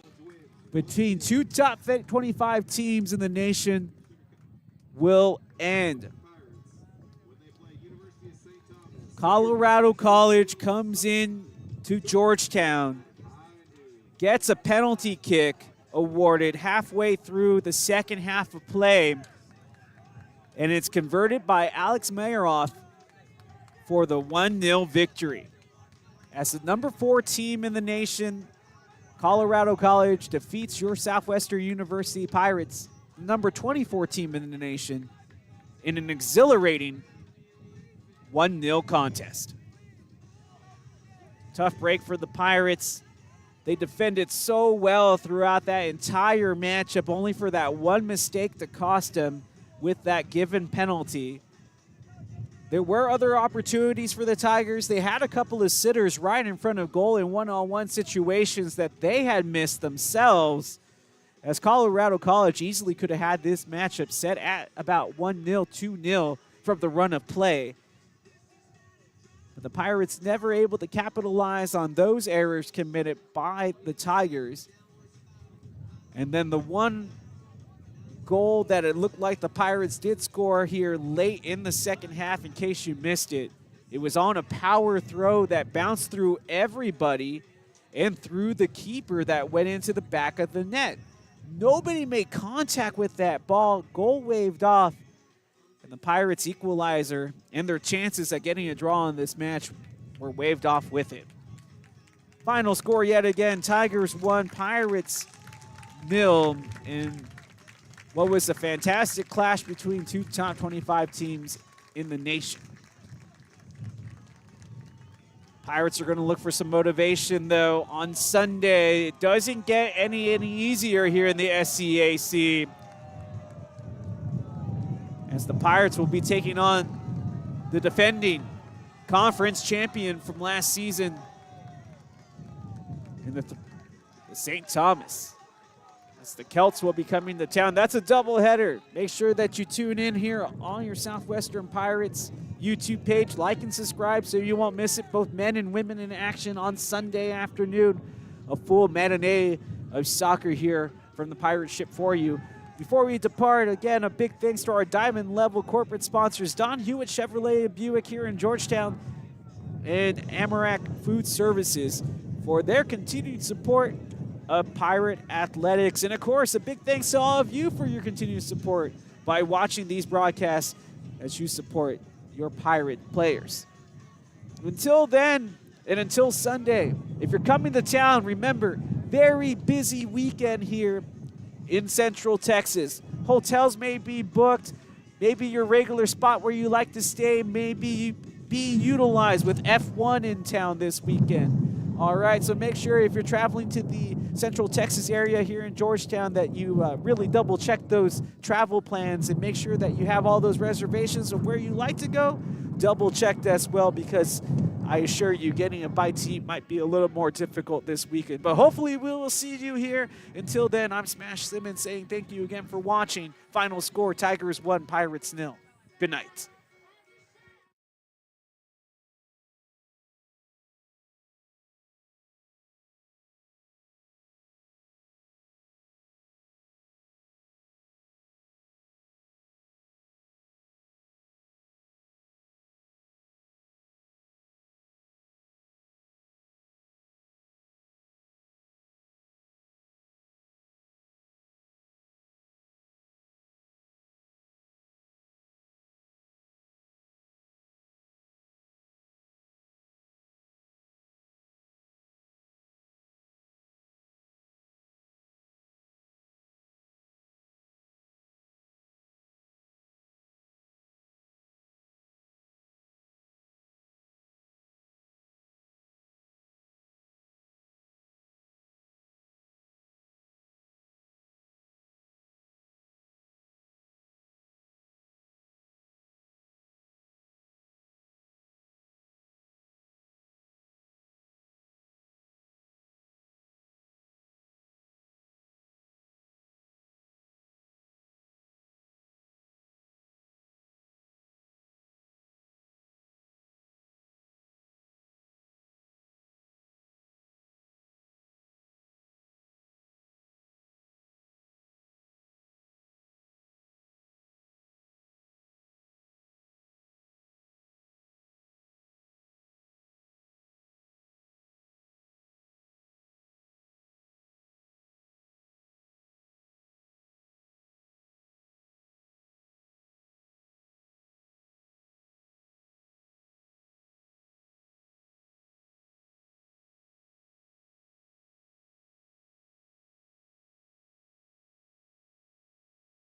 between two top 25 teams in the nation will end. Colorado College comes in to Georgetown, gets a penalty kick awarded halfway through the second half of play, and it's converted by Alex Mayeroff for the 1-0 victory. As the number 4 team in the nation, Colorado College defeats your Southwestern University Pirates, number 24 team in the nation, in an exhilarating 1-0 contest. Tough break for the Pirates. They defended so well throughout that entire matchup, only for that one mistake to cost them with that given penalty. There were other opportunities for the Tigers. They had a couple of sitters right in front of goal in one-on-one situations that they had missed themselves, as Colorado College easily could have had this matchup set at about 1-0, 2-0 from the run of play. But the Pirates never able to capitalize on those errors committed by the Tigers. And then the one goal that it looked like the Pirates did score here late in the second half, in case you missed it, it was on a power throw that bounced through everybody and through the keeper that went into the back of the net. Nobody made contact with that ball. Goal waved off. And the Pirates' equalizer and their chances at getting a draw in this match were waved off with it. Final score yet again, Tigers 1, Pirates 0, in what was a fantastic clash between two top 25 teams in the nation. Pirates are going to look for some motivation, though, on Sunday. It doesn't get any easier here in the SCAC, as the Pirates will be taking on the defending conference champion from last season in the St. Thomas. As the Celts will be coming to town. That's a doubleheader. Make sure that you tune in here on your Southwestern Pirates YouTube page. Like and subscribe so you won't miss it. Both men and women in action on Sunday afternoon. A full matinee of soccer here from the Pirate Ship for you. Before we depart, again, a big thanks to our Diamond Level corporate sponsors, Don Hewitt Chevrolet Buick here in Georgetown and Amarak Food Services, for their continued support of Pirate Athletics. And, of course, a big thanks to all of you for your continued support by watching these broadcasts as you support your Pirate players. Until then, and until Sunday, if you're coming to town, remember, very busy weekend here in Central Texas. Hotels may be booked. Maybe your regular spot where you like to stay may be utilized with F1 in town this weekend. All right, so make sure if you're traveling to the Central Texas area here in Georgetown that you really double check those travel plans and make sure that you have all those reservations of where you like to go double checked as well, because I assure you getting a bite to eat might be a little more difficult this weekend. But hopefully we will see you here. Until then, I'm Smash Simmons saying thank you again for watching. Final score, Tigers 1, Pirates 0. Good night.